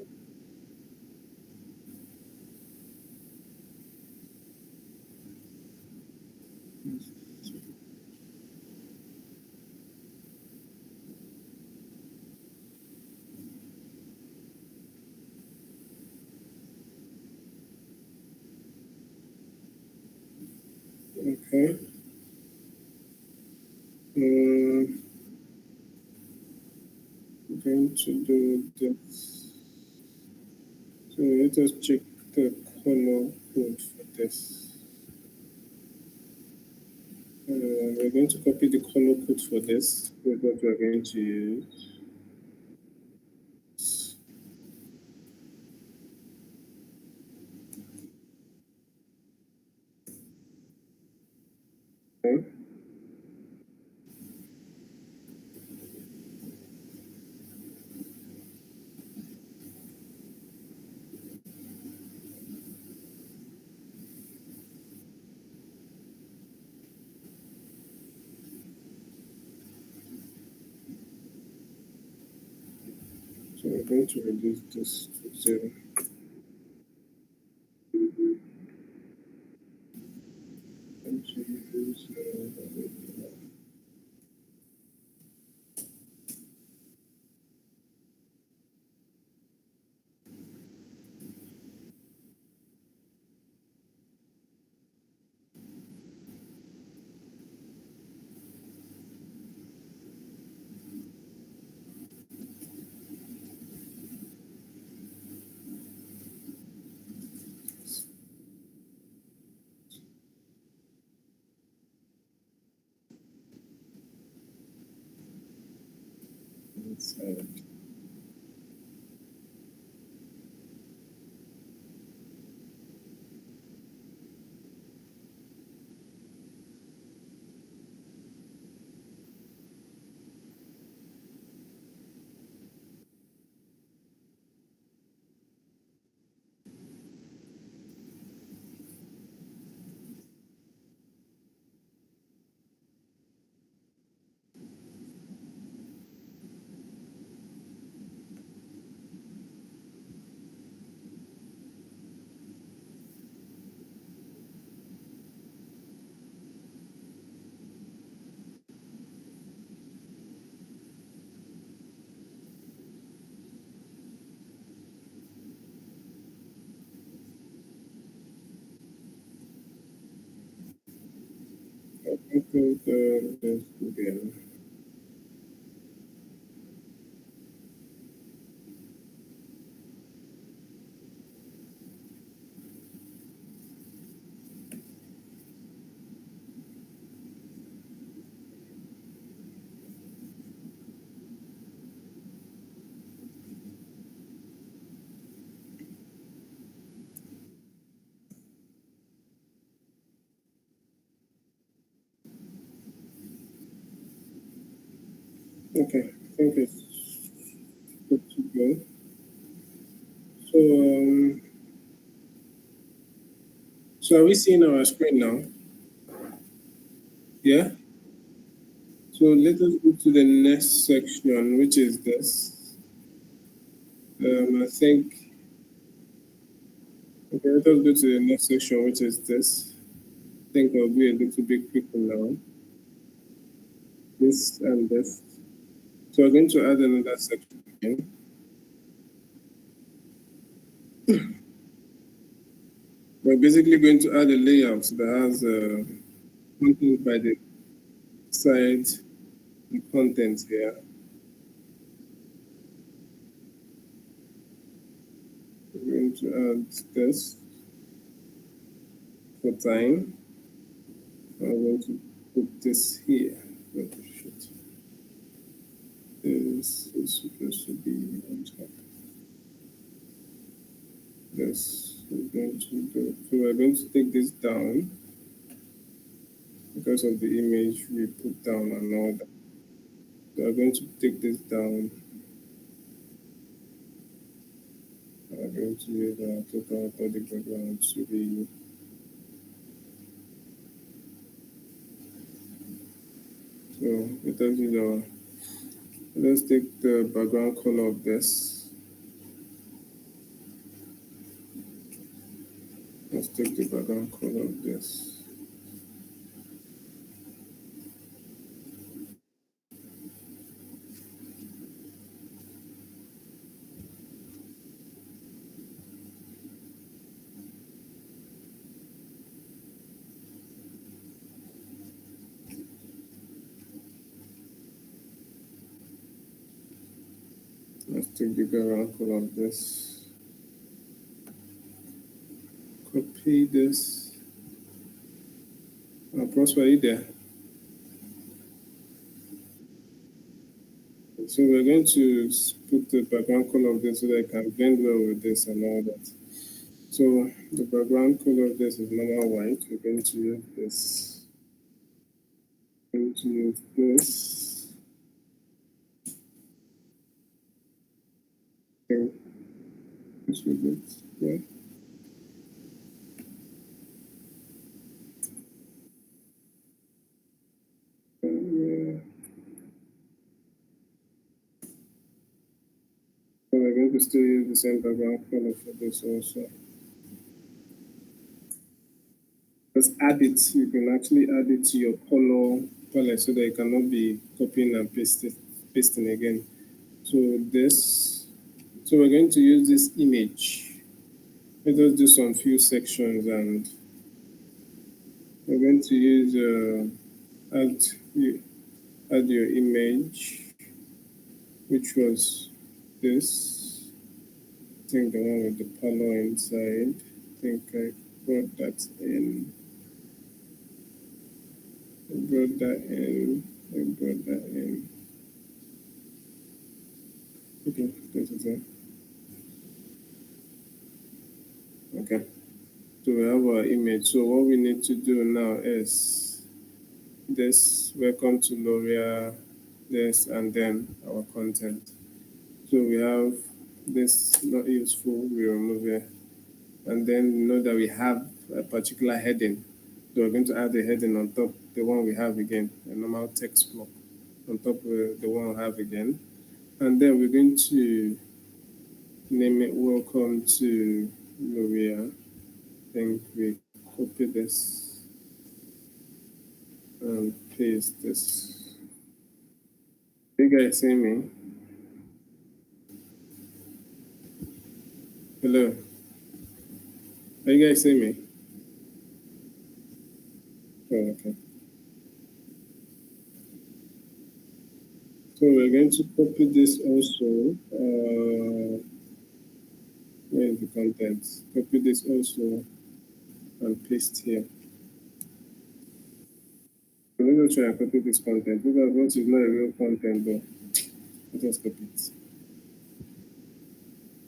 Okay. Going to do this. So let us check the color code for this. We're going to copy the color code for this. That's what we're going to use. Okay. So we're going to reduce this to 0. And to use inside. Filter this again. Okay, I think it's good to go. So, so are we seeing our screen now? Yeah. So let us go to the next section, which is this. I think. Okay, let us go to the next section, which is this. I think I'll be a little bit quicker now. This and this. So we're going to add another section again. We're basically going to add a layout that has content by the side and content here. We're going to add this for time. I'm going to put this here. Oh, shit. This is supposed to be on top. This we're going to do. So we're going to take this down because of the image we put down and all that. So we're going to take this down. We're going to use our total body background to be. So let's take the background color of this. Let's take the background color of this. Let's take the background color of this. Copy this. Prosper, are you there? So we're going to put the background color of this so that it can blend well with this and all that. So the background color of this is normal white. We're going to use this. We're going to use this. Okay. This will be it. Yeah. Yeah. So we're going to still use the same background color for this also. Just add it. You can actually add it to your color palette so that it cannot be copying and pasting again. So this. So we're going to use this image. Let us do some few sections and we're going to use add your image, which was this. I think the one with the panel inside. I think I brought that in. I brought that in. I brought that in. Okay, this is it. Okay. So we have our image. So what we need to do now is this welcome to L'Oreal, this, and then our content. So we have this not useful, we remove it. And then know that we have a particular heading. So we're going to add a heading on top, the one we have again, a normal text block on top of the one we have again. And then we're going to name it welcome to L'Oreal. I think we copy this and paste this. You guys see me? Hello? Are you guys see me? Oh, okay. going to copy this also. Where is the content? Copy this also and paste here. I'm going to try and copy this content because what is not a real content, but let us copy it.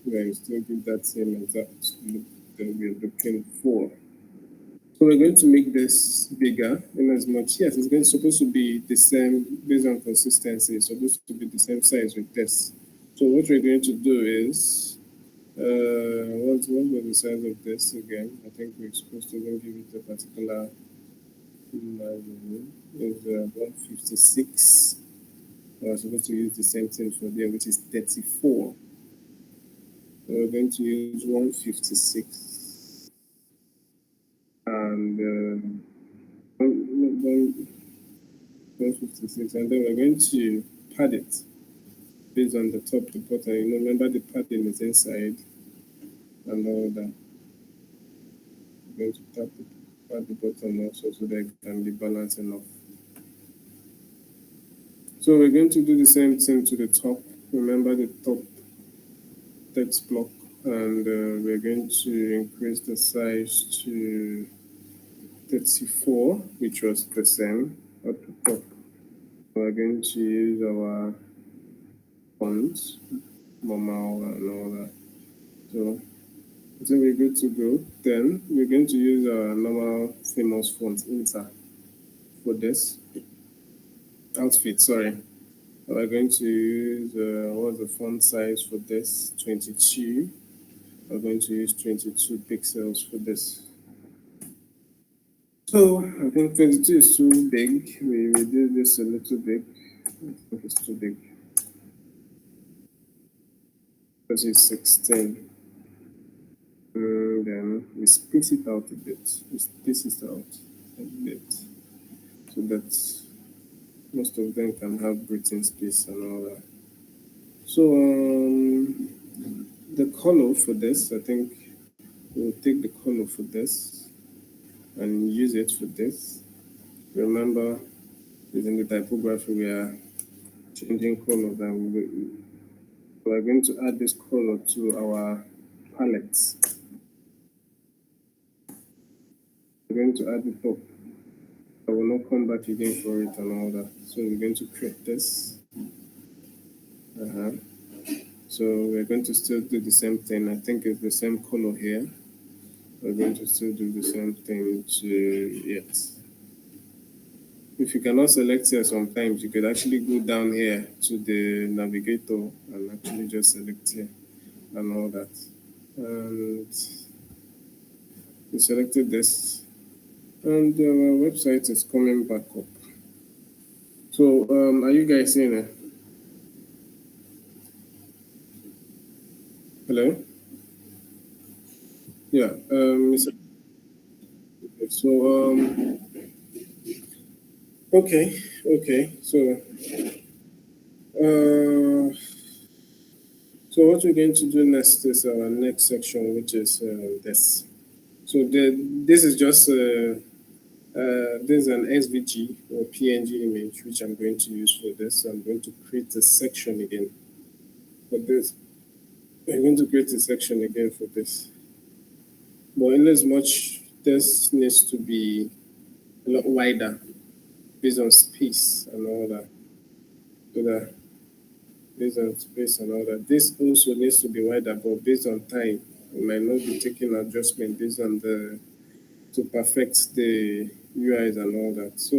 Then still give that same exact look that we're looking for. So we're going to make this bigger in as much, yes, it's going supposed to be the same based on consistency. It's supposed to be the same size with this. So what we're going to do is, what was the size of this again? I think we're supposed to then give it a particular value. It's 156. We're supposed to use the same thing for there, which is 34. So we're going to use 156 and 156, and then we're going to pad it based on the top, the bottom. You know, remember the padding is inside and all that. We're going to tap the bottom also so that it can be balanced enough. So we're going to do the same thing to the top. Remember the top text block, and we're going to increase the size to 34, which was the same at the top. We're going to use our fonts, normal and all that. So I think we're good to go. Then we're going to use our normal famous font Inter for this outfit. Sorry, we're going to use what's the font size for this? 22. We're going to use 22 pixels for this. So I think 22 is too big. We reduce this a little bit. I think it's too big. Because it's 16. And then we space it out a bit. We space it out a bit so that most of them can have breathing space and all that. So the color for this, I think we'll take the color for this and use it for this. Remember, using the typography, we are changing colors, and we are going to add this color to our palettes. We're going to add the top. I will not come back again for it and all that. So we're going to create this. So we're going to still do the same thing. I think it's the same color here. We're going to still do the same thing to it. If you cannot select here sometimes, you could actually go down here to the navigator and actually just select here and all that. And we selected this, and our website is coming back up. So are you guys seeing it? Hello? Yeah. So okay. So so what we're going to do next is our next section, which is this. So this is just this is an SVG or PNG image, which I'm going to use for this. I'm going to create a section again for this. I'm going to create a section again for this. But in as much, this needs to be a lot wider based on space and all that. So that based on space and all that. This also needs to be wider, but based on time, we might not be taking adjustment based on the to perfect the UIs and all that. So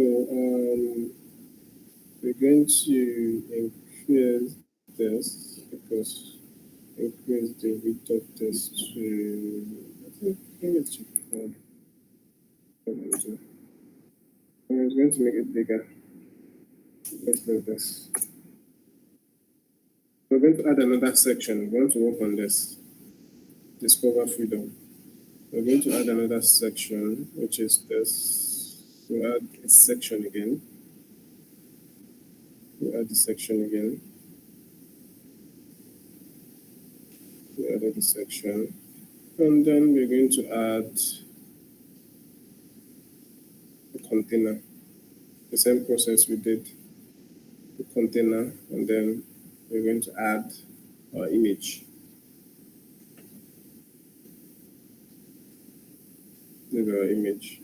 we're going to increase this because increase the width of this to, I think, let's check. I'm going to make it bigger. Let's do this. We're going to add another section. We're going to work on this. Discover freedom. We're going to add another section, which is this. We'll add a section again. We'll add the section again. We added the section. And then we're going to add a container. The same process we did. The container, and then we're going to add our image. This is our image.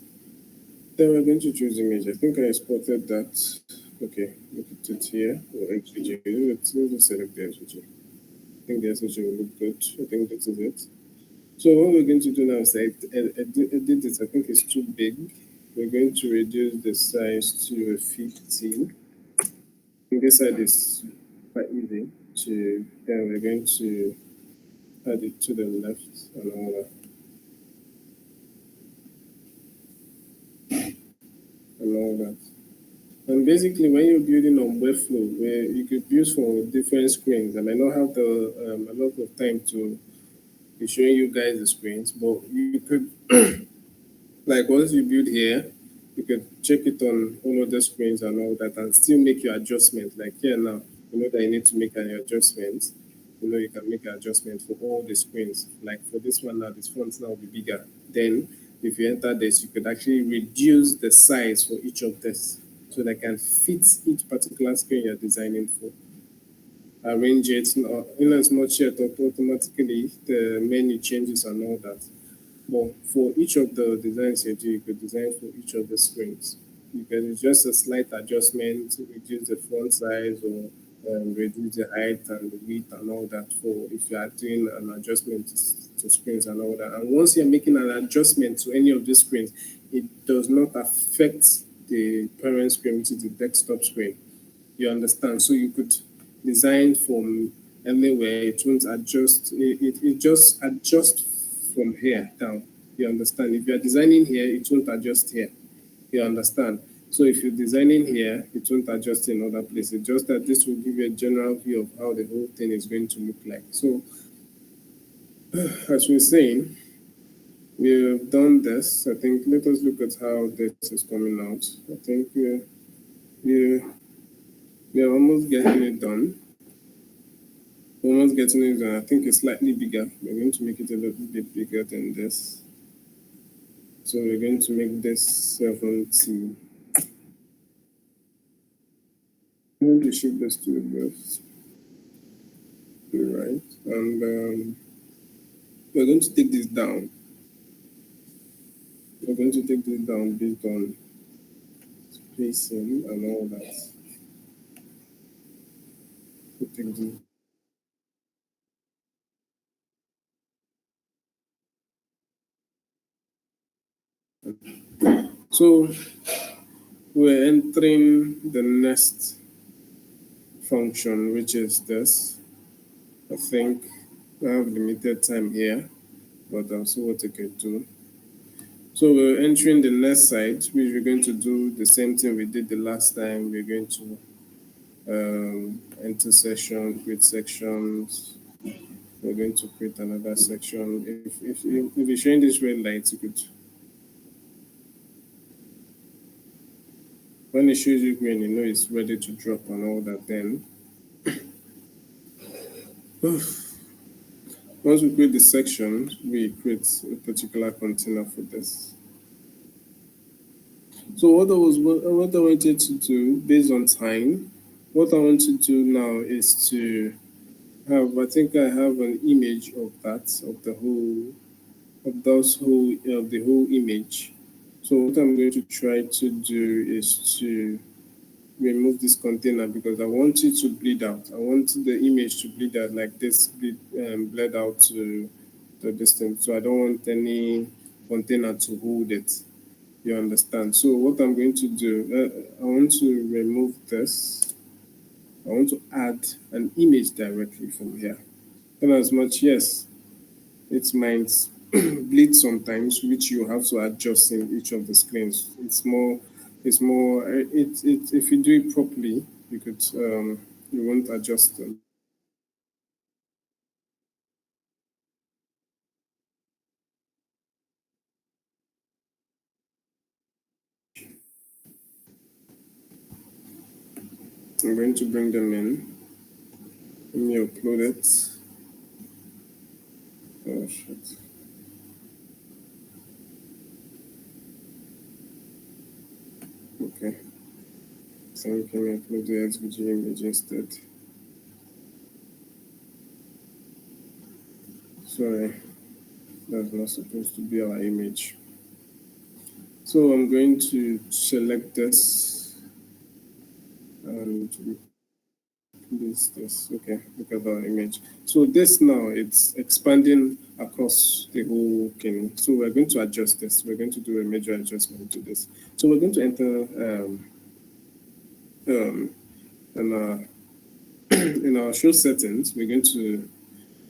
Then we're going to choose image. I think I spotted that. Okay, look at it here. Or XVG. Let's select the XVG. I think the SVG will look good. I think this is it. So what we're going to do now is edit this. I think it's too big. We're going to reduce the size to 50. And this side is quite easy to, then we're going to add it to the left and all that. And all that. And basically, when you're building on Webflow, where you could build for different screens, I might not have the a lot of time to be showing you guys the screens, but you could, like once you build here, you could check it on all of the screens and all that, and still make your adjustment. Like here now, you know that you need to make an adjustment. You know you can make an adjustment for all the screens. Like for this one now, this font now will be bigger. Then, if you enter this, you could actually reduce the size for each of this, so that can fit each particular screen you're designing for. Arrange it, it's not yet automatically the menu changes and all that. But for each of the designs you do, you could design for each of the screens. You can just a slight adjustment, reduce the font size or reduce the height and the width and all that for if you are doing an adjustment to screens and all that. And once you're making an adjustment to any of these screens, it does not affect the parent screen, which is the desktop screen. You understand? So you could design from anywhere. It won't adjust. It just adjusts from here down. You understand? If you're designing here, it won't adjust here. You understand? So if you're designing here, it won't adjust in other places. Just that this will give you a general view of how the whole thing is going to look like. So as we're saying, we've done this. I think let us look at how this is coming out. I think we're almost getting it done. Almost getting it done. I think it's slightly bigger. We're going to make it a little bit bigger than this. So we're going to make this 70. I'm going to shift this to the left, to the right, and we're going to take this down. We're going to take this down based on spacing and all that. We'll take this. So we're entering the next function, which is this. I think I have limited time here, but I'll see what I can do. So we're entering the next site, which we're going to do the same thing we did the last time. We're going to enter section, create sections. We're going to create another section. If you're showing this red light, you could, when it shows you green, you know it's ready to drop and all that. Then once we create the section, we create a particular container for this. So what I wanted to do based on time, what I want to do now is to have, I think I have an image of that, of the whole, of the whole image. So what I'm going to try to do is to remove this container because I want it to bleed out. I want the image to bleed out like this, bled out to the distance. So I don't want any container to hold it. You understand? So what I'm going to do, I want to remove this. I want to add an image directly from here. And as much, yes, it might bleed sometimes, which you have to adjust in each of the screens. If you do it properly, you could, you won't adjust them. I'm going to bring them in. Let me upload it. Oh, shit. Okay. So can we upload the SVG image instead? Sorry, that's not supposed to be our image. So I'm going to select this and this. Okay, look at our image. So this now it's expanding across the whole thing. So we're going to adjust this. We're going to do a major adjustment to this. So we're going to enter um, in our in our show settings. We're going to,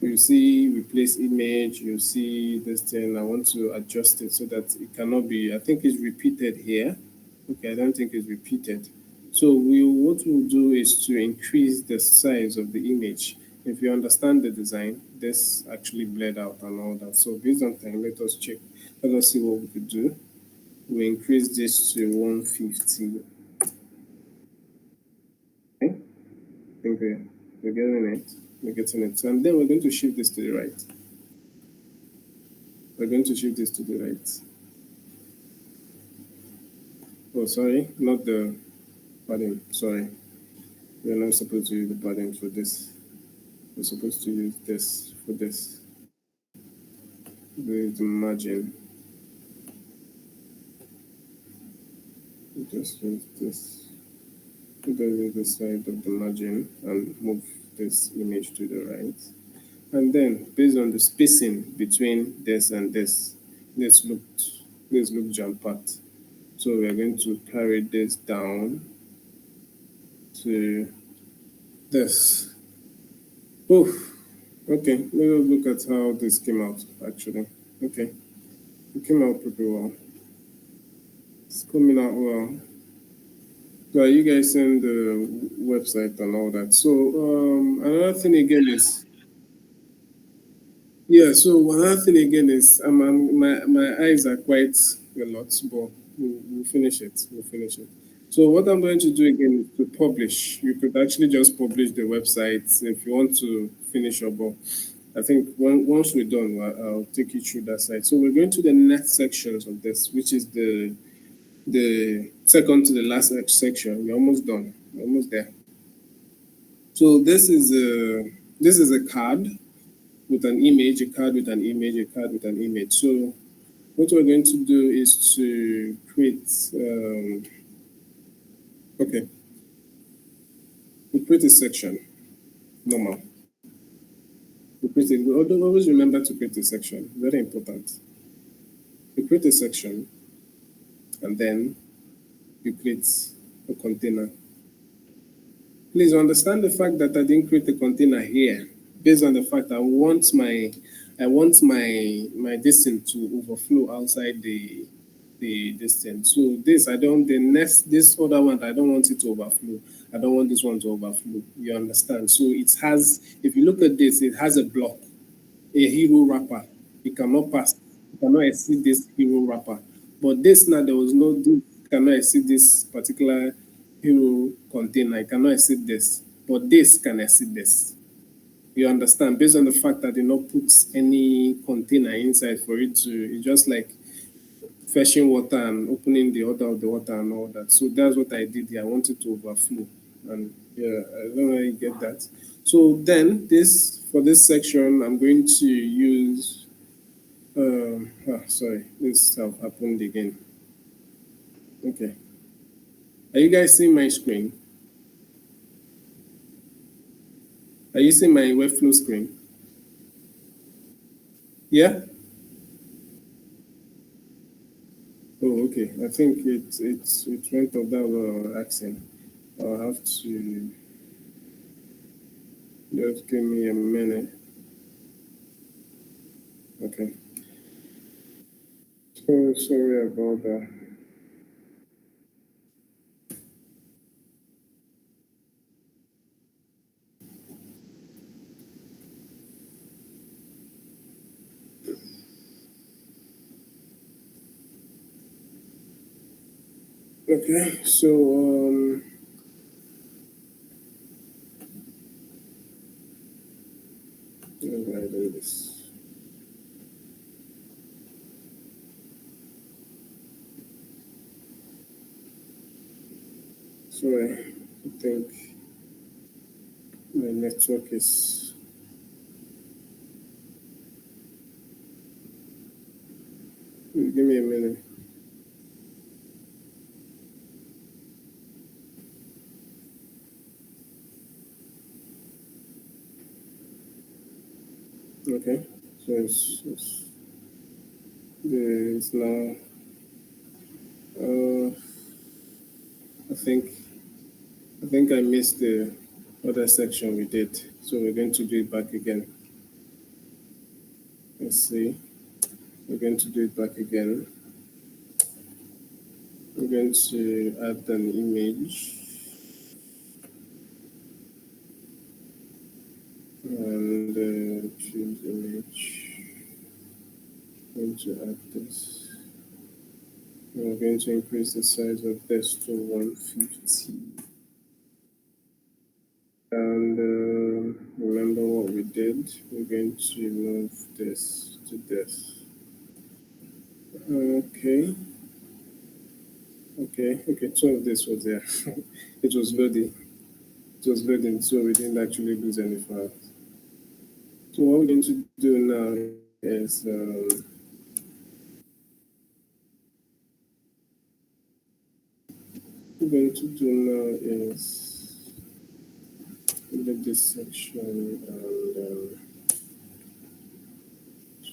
you see replace image, you see this thing. I want to adjust it so that it cannot be, I think it's repeated here. Okay, I don't think it's repeated. So what we'll do is to increase the size of the image. If you understand the design, this actually bled out and all that. So based on time, let us check. Let us see what we could do. We increase this to 150. Okay, I think we're getting it. We're getting it. So, and then we're going to shift this to the right. We're going to shift this to the right. Oh, sorry, not the padding. Sorry, we're not supposed to use the padding for this. We're supposed to use this for this. The margin. We just use this. Put the side of the margin and move this image to the right. And then, based on the spacing between this and this, this looked jam-packed. So we're going to carry this down to this. Oh, okay. Let us look at how this came out, actually. Okay. It came out pretty well. It's coming out well. So are you guys seeing the website and all that? So another thing again is, yeah, so another thing again is my eyes are quite a lot, but we'll finish it. We'll finish it. So what I'm going to do again is to publish. You could actually just publish the website if you want to finish your book. I think once we're done, I'll take you through that side. So we're going to the next sections of this, which is the second to the last section. We're almost done. We're almost there. So this is a card with an image, a card with an image, a card with an image. So what we're going to do is to create. Okay, we create a section. Normal. We create it. Always remember to create a section. Very important. You create a section, and then you create a container. Please understand the fact that I didn't create a container here, based on the fact I want my distance to overflow outside the distance. So this I don't the next this other one I don't want it to overflow. I don't want this one to overflow. You understand? So it has, if you look at this, it has a block, a hero wrapper. It cannot pass, it cannot exceed this hero wrapper. But this now there was no this cannot exceed this particular hero container. It cannot exceed this. But this can exceed this. You understand? Based on the fact that they not put any container inside for it to, it's just like fetching water and opening the order of the water and all that. So that's what I did here. I wanted to overflow. And yeah, I don't know how you get that. So then this, for this section, I'm going to use, sorry, this have happened again. Okay. Are you guys seeing my screen? Are you seeing my Webflow screen? Yeah? Oh, okay. I think it went off that accent. I'll have to just give me a minute. Okay. So sorry about that. Okay, so how do I do this? Sorry, I think my network is Give me a minute. Okay. So it's now. Uh, I think I missed the other section we did. So we're going to do it back again. Let's see. We're going to do it back again. We're going to add an image and choose image. I'm going to add this. We're going to increase the size of this to 150. And remember what we did. We're going to move this to this. Okay. Okay. Two of this was there. It was loading. It was loading, so we didn't actually lose any files. So what we're going to do now is we're going to do now is delete this section and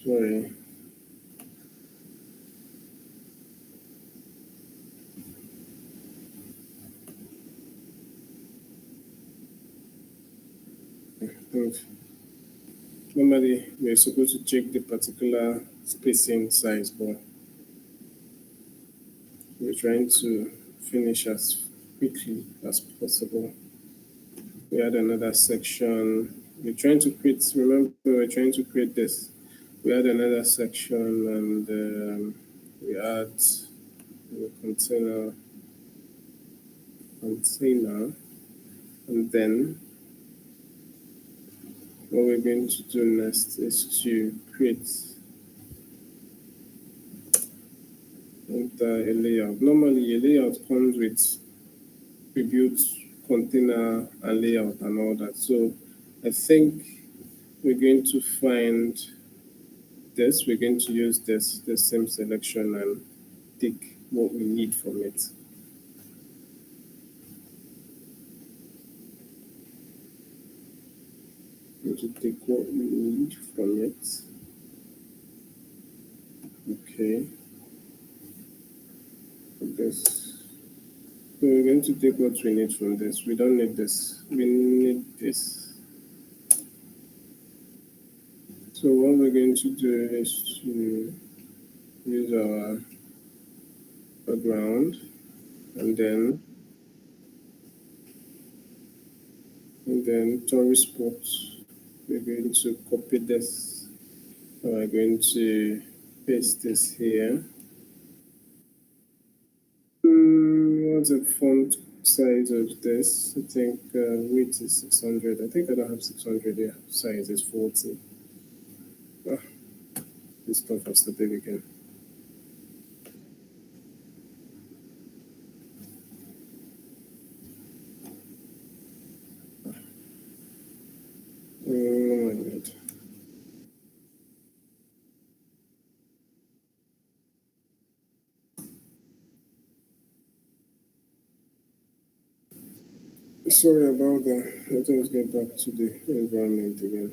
sorry. Don't. Normally we're supposed to check the particular spacing size, but we're trying to finish as quickly as possible. We had another section. We're trying to create, remember, we're trying to create this. We had another section and we add the container, and then what we're going to do next is to create a layout. Normally, a layout comes with prebuilt container and layout and all that. So I think we're going to find this. We're going to use this same selection and take what we need from it. Going to take what we need from it. Okay. This. So we're going to take what we need from this. We don't need this. We need this. So what we're going to do is to use our background and then tourist spots. We're going to copy this. We're going to paste this here. What's the font size of this? I think width is 600. I think I don't have 600 here. Size is 40. Ah, this stuff has to take again. Oh my god. Sorry about that. Let us get back to the environment again.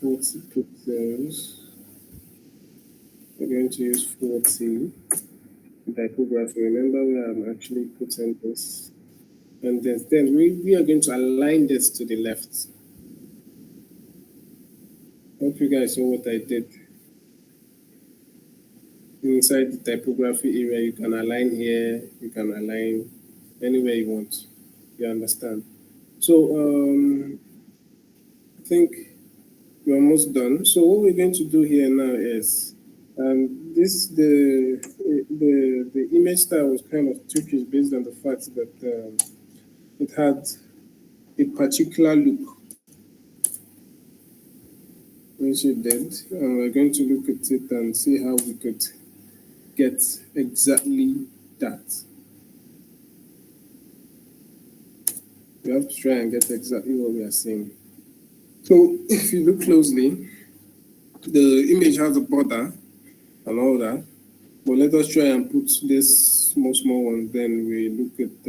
40 pixels. We're going to use 40 typography. Remember where I'm actually putting this. And then we are going to align this to the left. Hope you guys saw what I did. Inside the typography area, you can align here, you can align anywhere you want. You understand? So I think we're almost done. So what we're going to do here now is this the image style was kind of tricky based on the fact that it had a particular look which it did, and we're going to look at it and see how we could get exactly that. We have to try and get exactly what we are seeing. So if you look closely, the image has a border and all that. But let us try and put this small one. Then we look at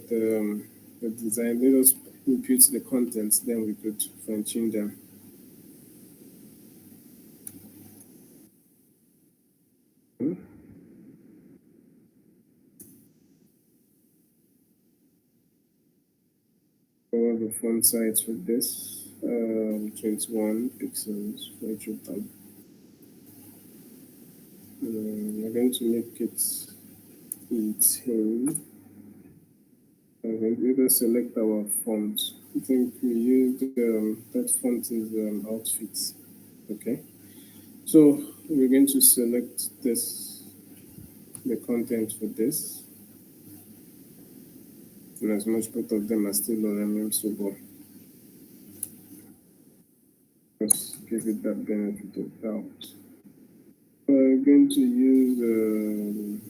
the design. Let us impute the contents. Then we could fine tune them. Cover the font size with this 21 pixels for each of them. We're going to make it 18. Let us select our font. I think we used that font is Outfits. Okay. So we're going to select this, the content for this. And as much both of them are still unremovable, just give it that benefit of doubt. We're going to use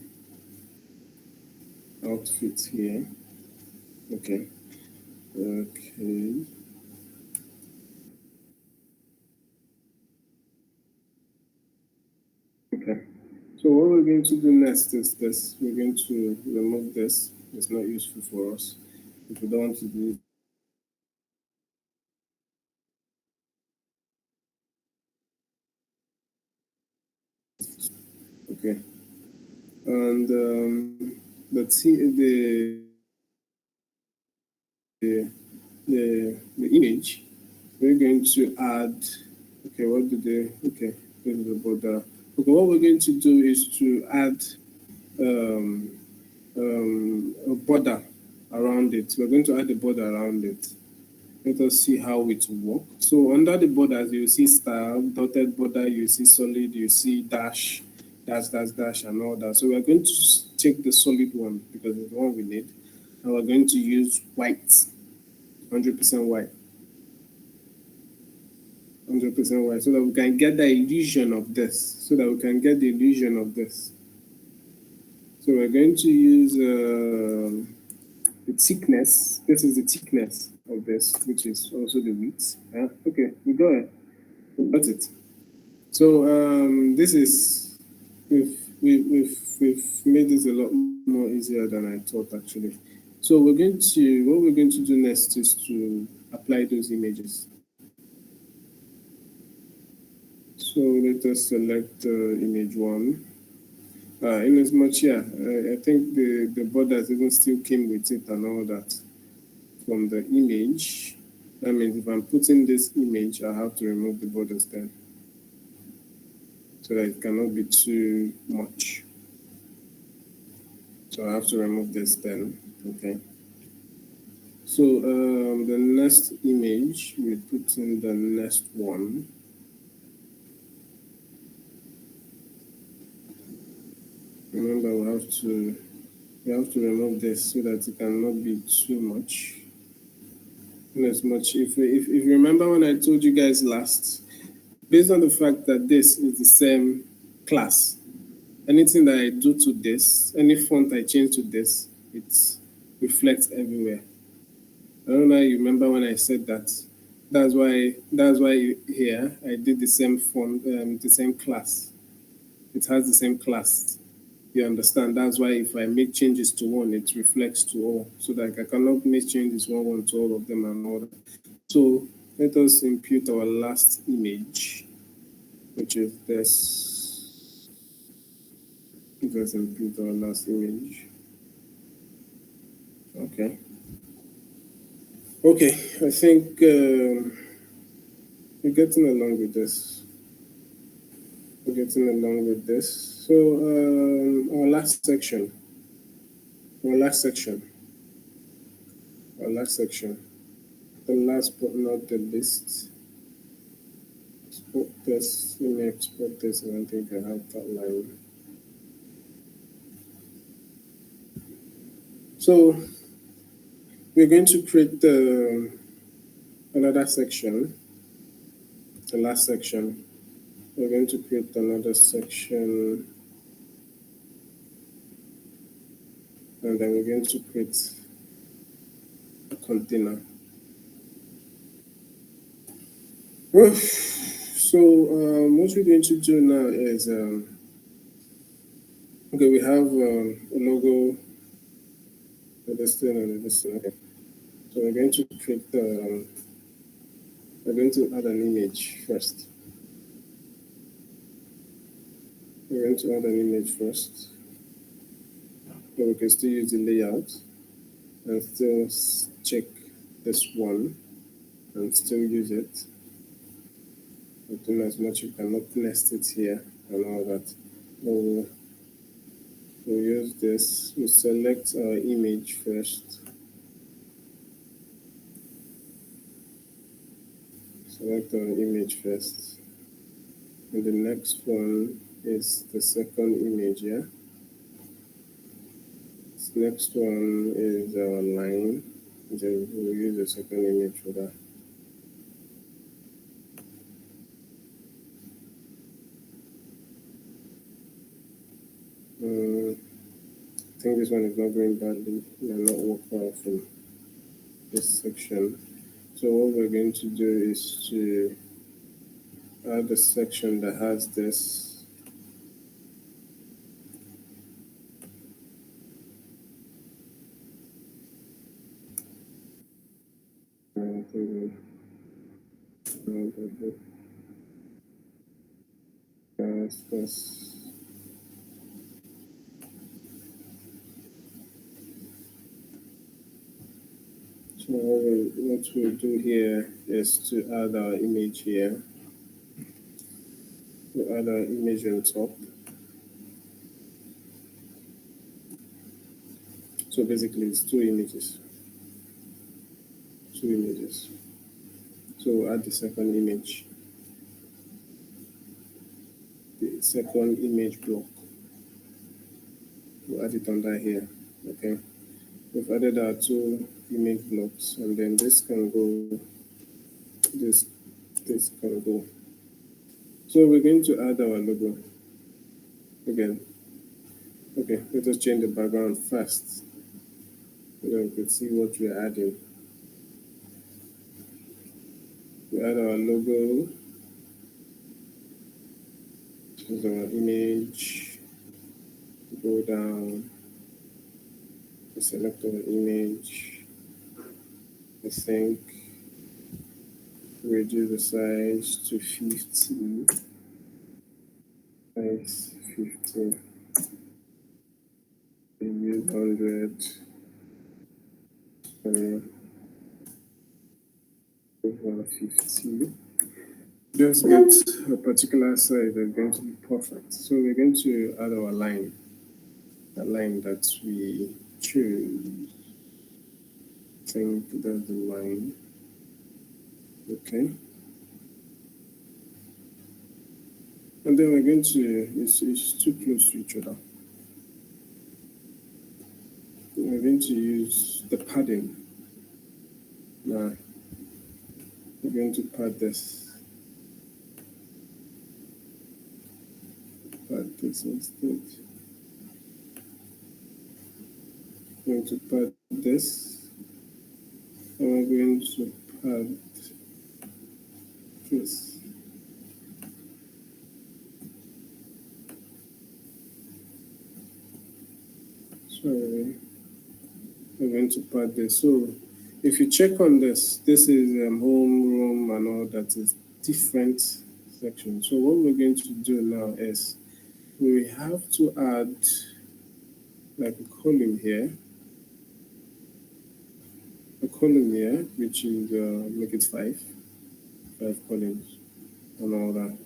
outfits here. Okay. Okay. Okay. So what we're going to do next is this. We're going to remove this. It's not useful for us. If we don't want to do it. Okay. And the image, we're going to add, okay, what do they, okay, this is the border. Okay, what we're going to do is to add a border around it. We're going to add a border around it. Let us see how it will work. So under the borders, you see style, dotted border, you see solid, you see dash, dash, and all that. So we're going to take the solid one because it's the one we need. And we're going to use white, 100% white. 100% white, so that we can get the illusion of this. So we're going to use the thickness. This is the thickness of this, which is also the width. Okay, we got it. We got it. So this is we've made this a lot more easier than I thought actually. So what we're going to do next is to apply those images. So let us select image one. In as much, yeah, I think the borders even still came with it and all that from the image. That means if I'm putting this image, I have to remove the borders then, so that it cannot be too much. So I have to remove this then, okay. So the next image, we put in the next one. Remember, we have to remove this so that it cannot be too much. And as much, if you remember when I told you guys last, based on the fact that this is the same class, anything that I do to this, any font I change to this, it reflects everywhere. I don't know if you remember when I said that. That's why here I did the same font, the same class. It has the same class. You understand? That's why if I make changes to one, it reflects to all. So that I cannot make changes one to all of them and all that. So let us impute our last image, which is this. Let us impute our last image. Okay. Okay, I think we're getting along with this. We're getting along with this. So our last section. Our last section. Our last section. The last but not the least. Export this. Let me export this, and I think I have that line. So we're going to create another section. The last section. We're going to create another section, and then we're going to create a container. So what we're going to do now is, okay, we have a logo, this thing, and this thing. Okay. So we're going to create we're going to add an image first. We're going to add an image first. So we can still use the layout and still check this one and still use it. But in as much you cannot nest it here and all that. We'll use this. We'll select our image first. Select our image first. And the next one is the second image here. This next one is our line. Then we'll use the second image for that. I think this one is not going badly. It will not work well from this section. So what we're going to do is to add a section that has this. This. So what we'll do here is to add our image here. We'll add our image on top. So basically it's two images. Two images. So we'll add the second image. The second image block. We'll add it under here. Okay. We've added our two image blocks, and then this can go, this can go. So we're going to add our logo again. Okay, let us change the background first so that we can see what we're adding. We add our logo, choose our image, go down, select our image. I think reduce the size to 50. Size 50. Use 100. Over 50. Just get a particular size that's going to be perfect. So we're going to add our line, the line that we choose. I think that's the line. Okay. And then we're going to, it's too close to each other. We're going to use the padding. Now, we're going to pad this. Pad this instead. We're going to pad this. And we're going to pad this. Sorry. We're going to pad this. So if you check on this is home, room, and all that is different sections. So what we're going to do now is we have to add like a column here, which is make it five columns and all that.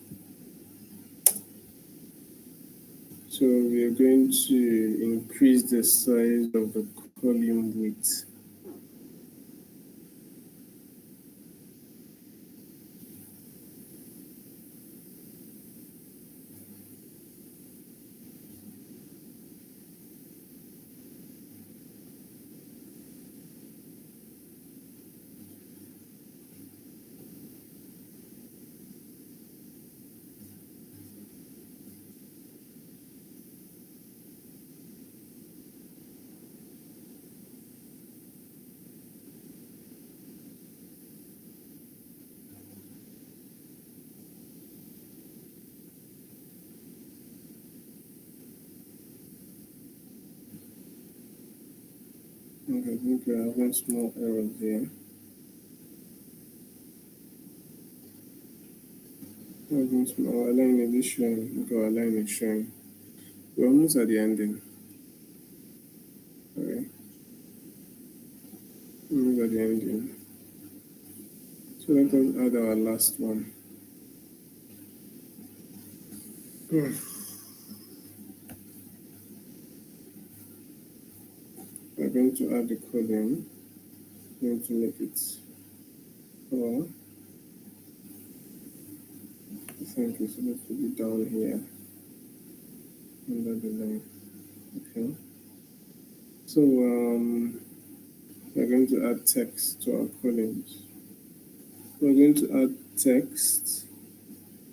So we are going to increase the size of the column width. Okay, I think we're having small errors here. Our line is showing. Okay, our line is showing. We're almost at the ending. Okay. Almost at the ending. So let us add our last one. We're going to add the column. We're going to make it four. I think it's supposed to be down here under the line. Okay. So we're going to add text to our columns. We're going to add text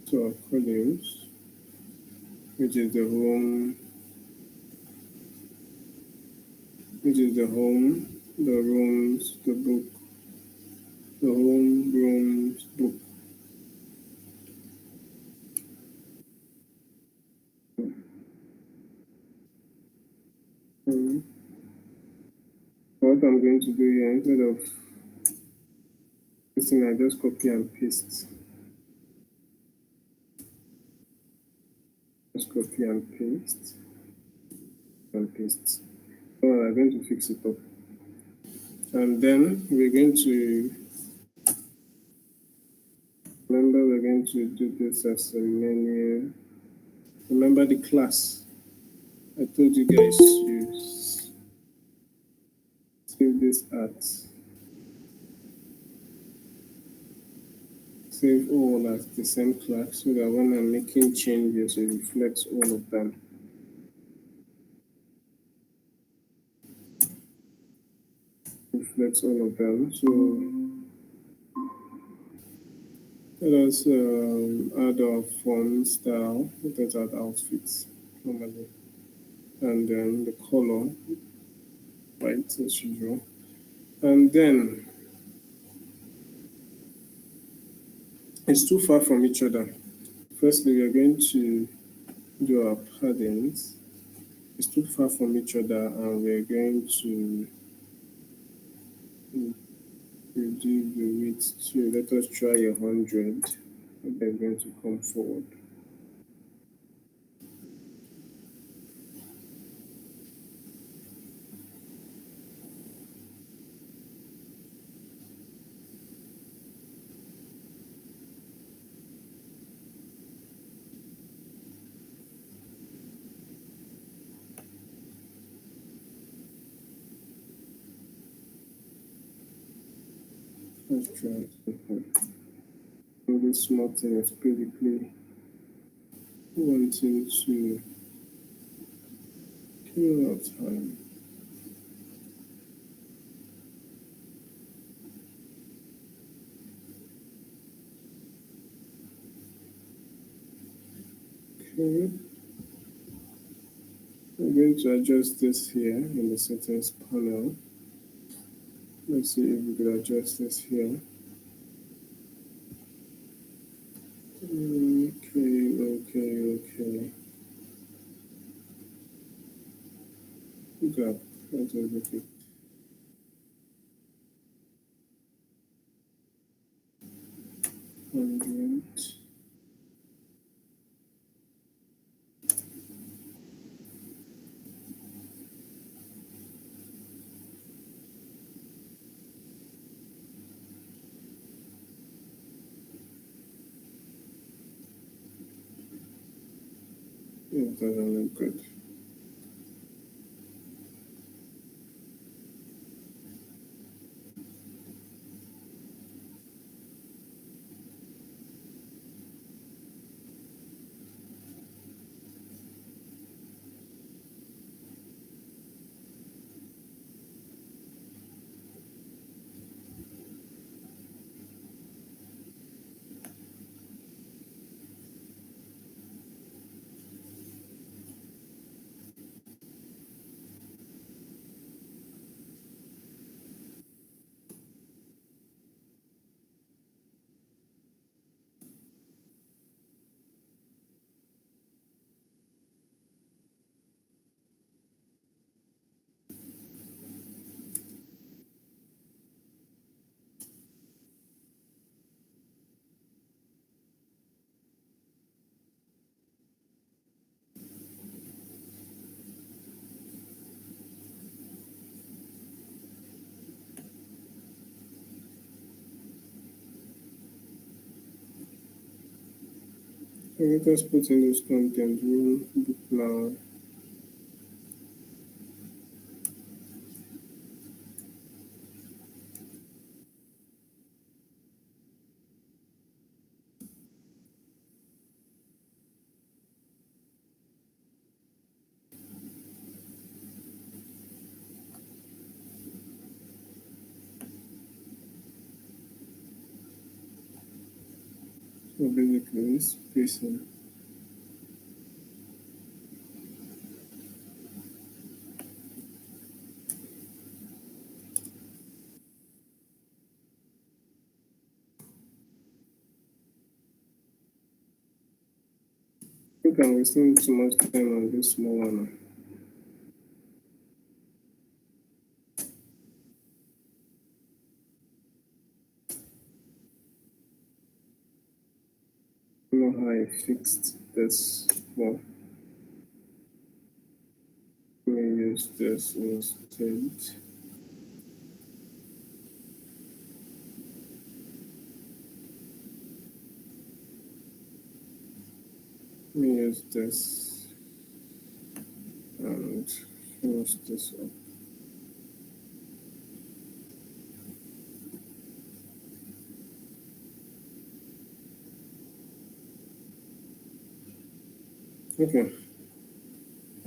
to our columns, which is the home, the rooms, the book, the home, rooms, book. What I'm going to do here, instead of this thing, I just copy and paste. Just copy and paste. So I'm going to fix it up. And then we're going to remember we're going to do this as a menu. Remember the class. I told you guys to save this at save all as the same class so that when I'm making changes it reflects all of them. So let us add our font style. Let us add outfits normally, and then the color white as usual, and then it's too far from each other. Firstly, we are going to do our paddings. It's too far from each other, and we're going to reduce the width to, let us try 100. They're going to come forward. Let's try something. This small thing is basically wanting to kill our time. Okay. I'm going to adjust this here in the settings panel. Let's see if we can adjust this here. Okay. Gap. That's okay. 100. It doesn't look good. So let us put in this content room book now. So basically this person. I think I'm wasting too much time on this small one. I don't know how I fixed this. Well, let me use this instead. Let me use this and finish this up. Okay,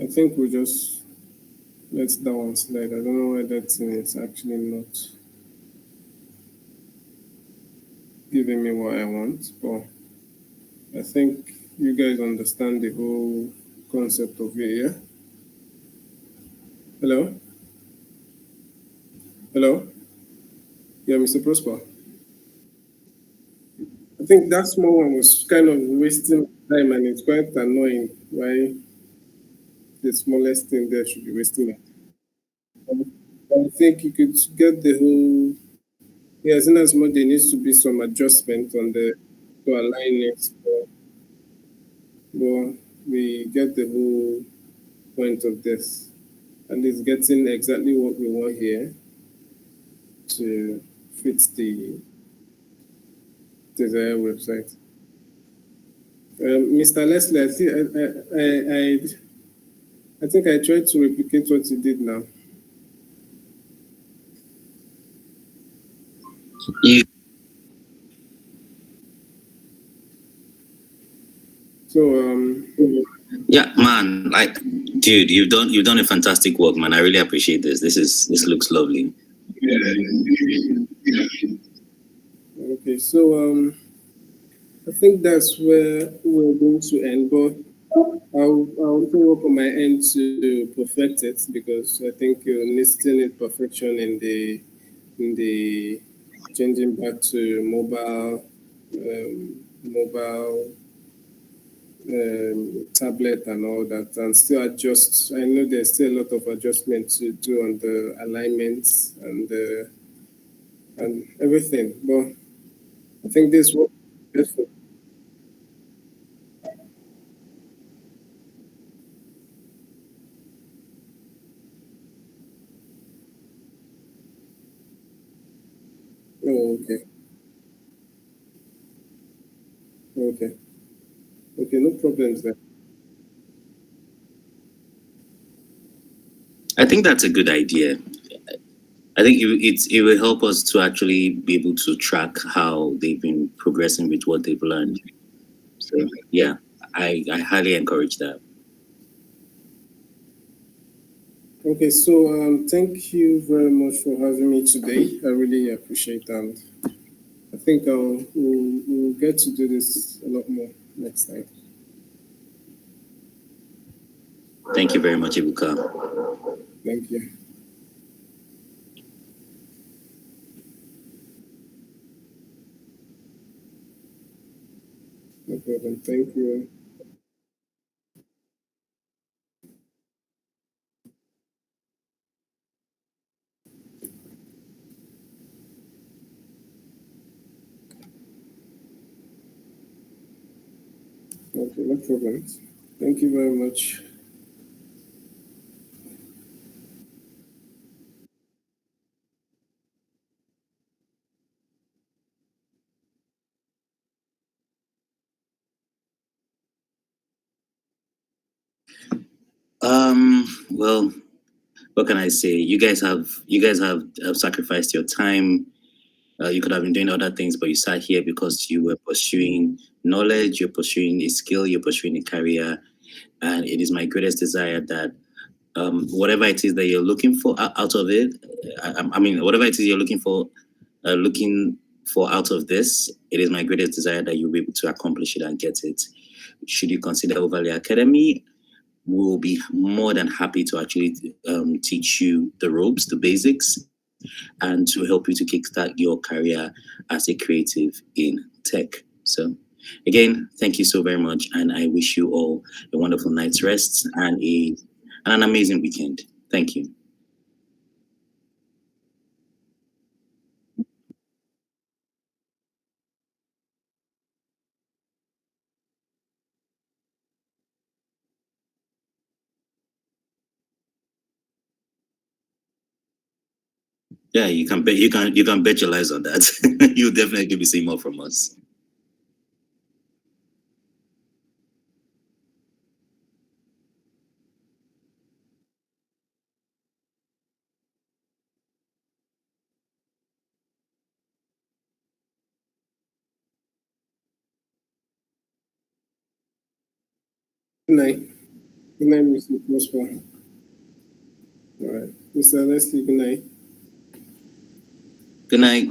I think we just let that one slide. I don't know why that thing is actually not giving me what I want, but I think you guys understand the whole concept of it, yeah? Hello? Hello? Yeah, Mr. Prosper. I think that small one was kind of wasting time and it's quite annoying why the smallest thing there should be wasting it. I think you could get the whole, yeah, as in as much there needs to be some adjustment on the to align it, but we get the whole point of this. And it's getting exactly what we want here to fit the desired website. Mr. Leslie, I think I tried to replicate what you did now. You, So, yeah, man. Like, dude, you've done a fantastic work, man. I really appreciate this. This looks lovely. okay, so I think that's where we're going to end, but I'll also work on my end to perfect it because I think you still need perfection in the changing back to mobile tablet and all that, and still adjust. I know there's still a lot of adjustment to do on the alignments and everything, but I think this Headphone. Oh, okay. Okay. Okay, no problems there. I think that's a good idea. I think it will help us to actually be able to track how they've been progressing with what they've learned. So yeah, I highly encourage that. Okay, so thank you very much for having me today. I really appreciate that. I think we'll get to do this a lot more next time. Thank you very much, Ebuka. Thank you. No problem. Thank you. Okay, no problems. Thank you very much. Well, what can I say? You guys have sacrificed your time. You could have been doing other things, but you sat here because you were pursuing knowledge, you're pursuing a skill, you're pursuing a career, and it is my greatest desire that whatever it is that you're looking for out of it, I mean, whatever it is you're looking for out of this, it is my greatest desire that you'll be able to accomplish it and get it. Should you consider Overlay Academy, we'll be more than happy to actually teach you the ropes, the basics, and to help you to kickstart your career as a creative in tech. So, again, thank you so very much, and I wish you all a wonderful night's rest and an amazing weekend. Thank you. Yeah, you can bet your lives on that. You'll definitely be seeing more from us. Good night. Good night, Mr. Prosper. All right. Mr. Leslie, good night. Good night.